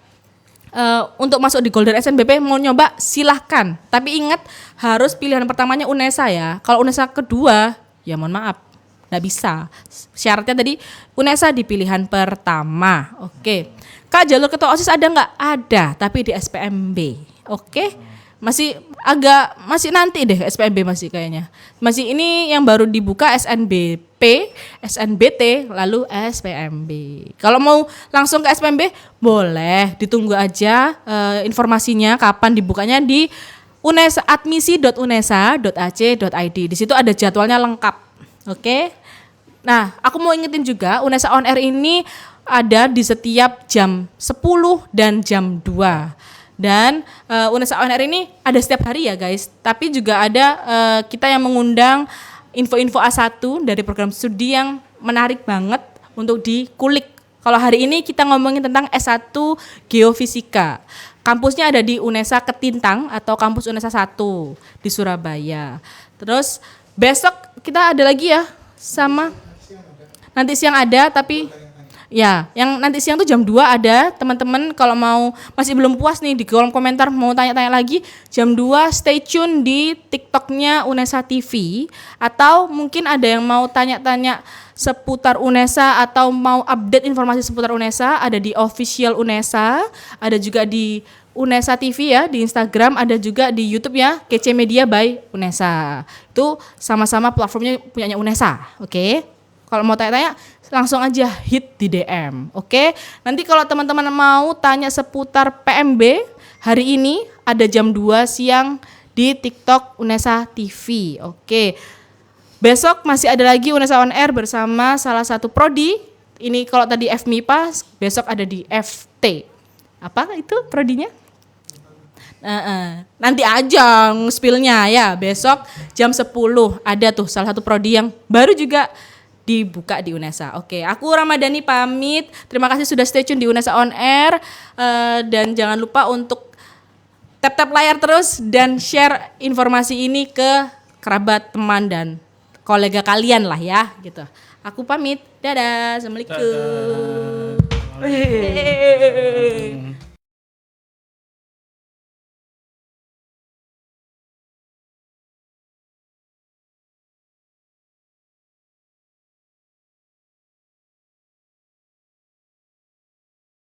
Speaker 1: untuk masuk di Golden SNBP mau nyoba silahkan. Tapi ingat harus pilihan pertamanya UNESA ya. Kalau UNESA kedua ya mohon maaf nggak bisa. Syaratnya tadi UNESA di pilihan pertama. Oke. Kak jalur ketua OSIS ada nggak? Ada, tapi di SPMB. Oke. Masih nanti deh SPMB masih kayaknya. Masih ini yang baru dibuka SNBP, SNBT, lalu SPMB. Kalau mau langsung ke SPMB boleh ditunggu aja informasinya kapan dibukanya di admisi.unesa.ac.id. Di situ ada jadwalnya lengkap. Oke. Nah, aku mau ingetin juga UNESA On Air ini ada di setiap jam 10 dan jam 2. Dan UNESA On Air ini ada setiap hari ya guys. Tapi juga ada kita yang mengundang info-info A1 dari program studi yang menarik banget untuk dikulik. Kalau hari ini kita ngomongin tentang S1 Geofisika. Kampusnya ada di UNESA Ketintang atau kampus UNESA 1 di Surabaya. Terus besok kita ada lagi ya sama nanti siang ada tapi ya, yang nanti siang tuh jam 2 ada, teman-teman kalau mau masih belum puas nih di kolom komentar mau tanya-tanya lagi, jam 2 stay tune di TikToknya UNESA TV atau mungkin ada yang mau tanya-tanya seputar UNESA atau mau update informasi seputar UNESA ada di official UNESA, ada juga di UNESA TV ya di Instagram, ada juga di YouTube ya KC Media by UNESA. Itu sama-sama platformnya punyanya UNESA, oke? Kalau mau tanya-tanya langsung aja hit di DM, oke? Nanti kalau teman-teman mau tanya seputar PMB, hari ini ada jam 2 siang di TikTok UNESA TV, oke? Besok masih ada lagi UNESA On Air bersama salah satu prodi. Ini kalau tadi FMIPA, besok ada di FT. Apa itu prodinya? Nanti aja spill-nya ya. Besok jam 10 ada tuh salah satu prodi yang baru juga dibuka di UNESA. Oke, aku Ramadhani pamit. Terima kasih sudah stay tune di UNESA On Air. Dan jangan lupa untuk tap-tap layar terus dan share informasi ini ke kerabat, teman, dan kolega kalian lah ya. Gitu. Aku pamit. Dadah. Assalamualaikum.
Speaker 2: Dadah.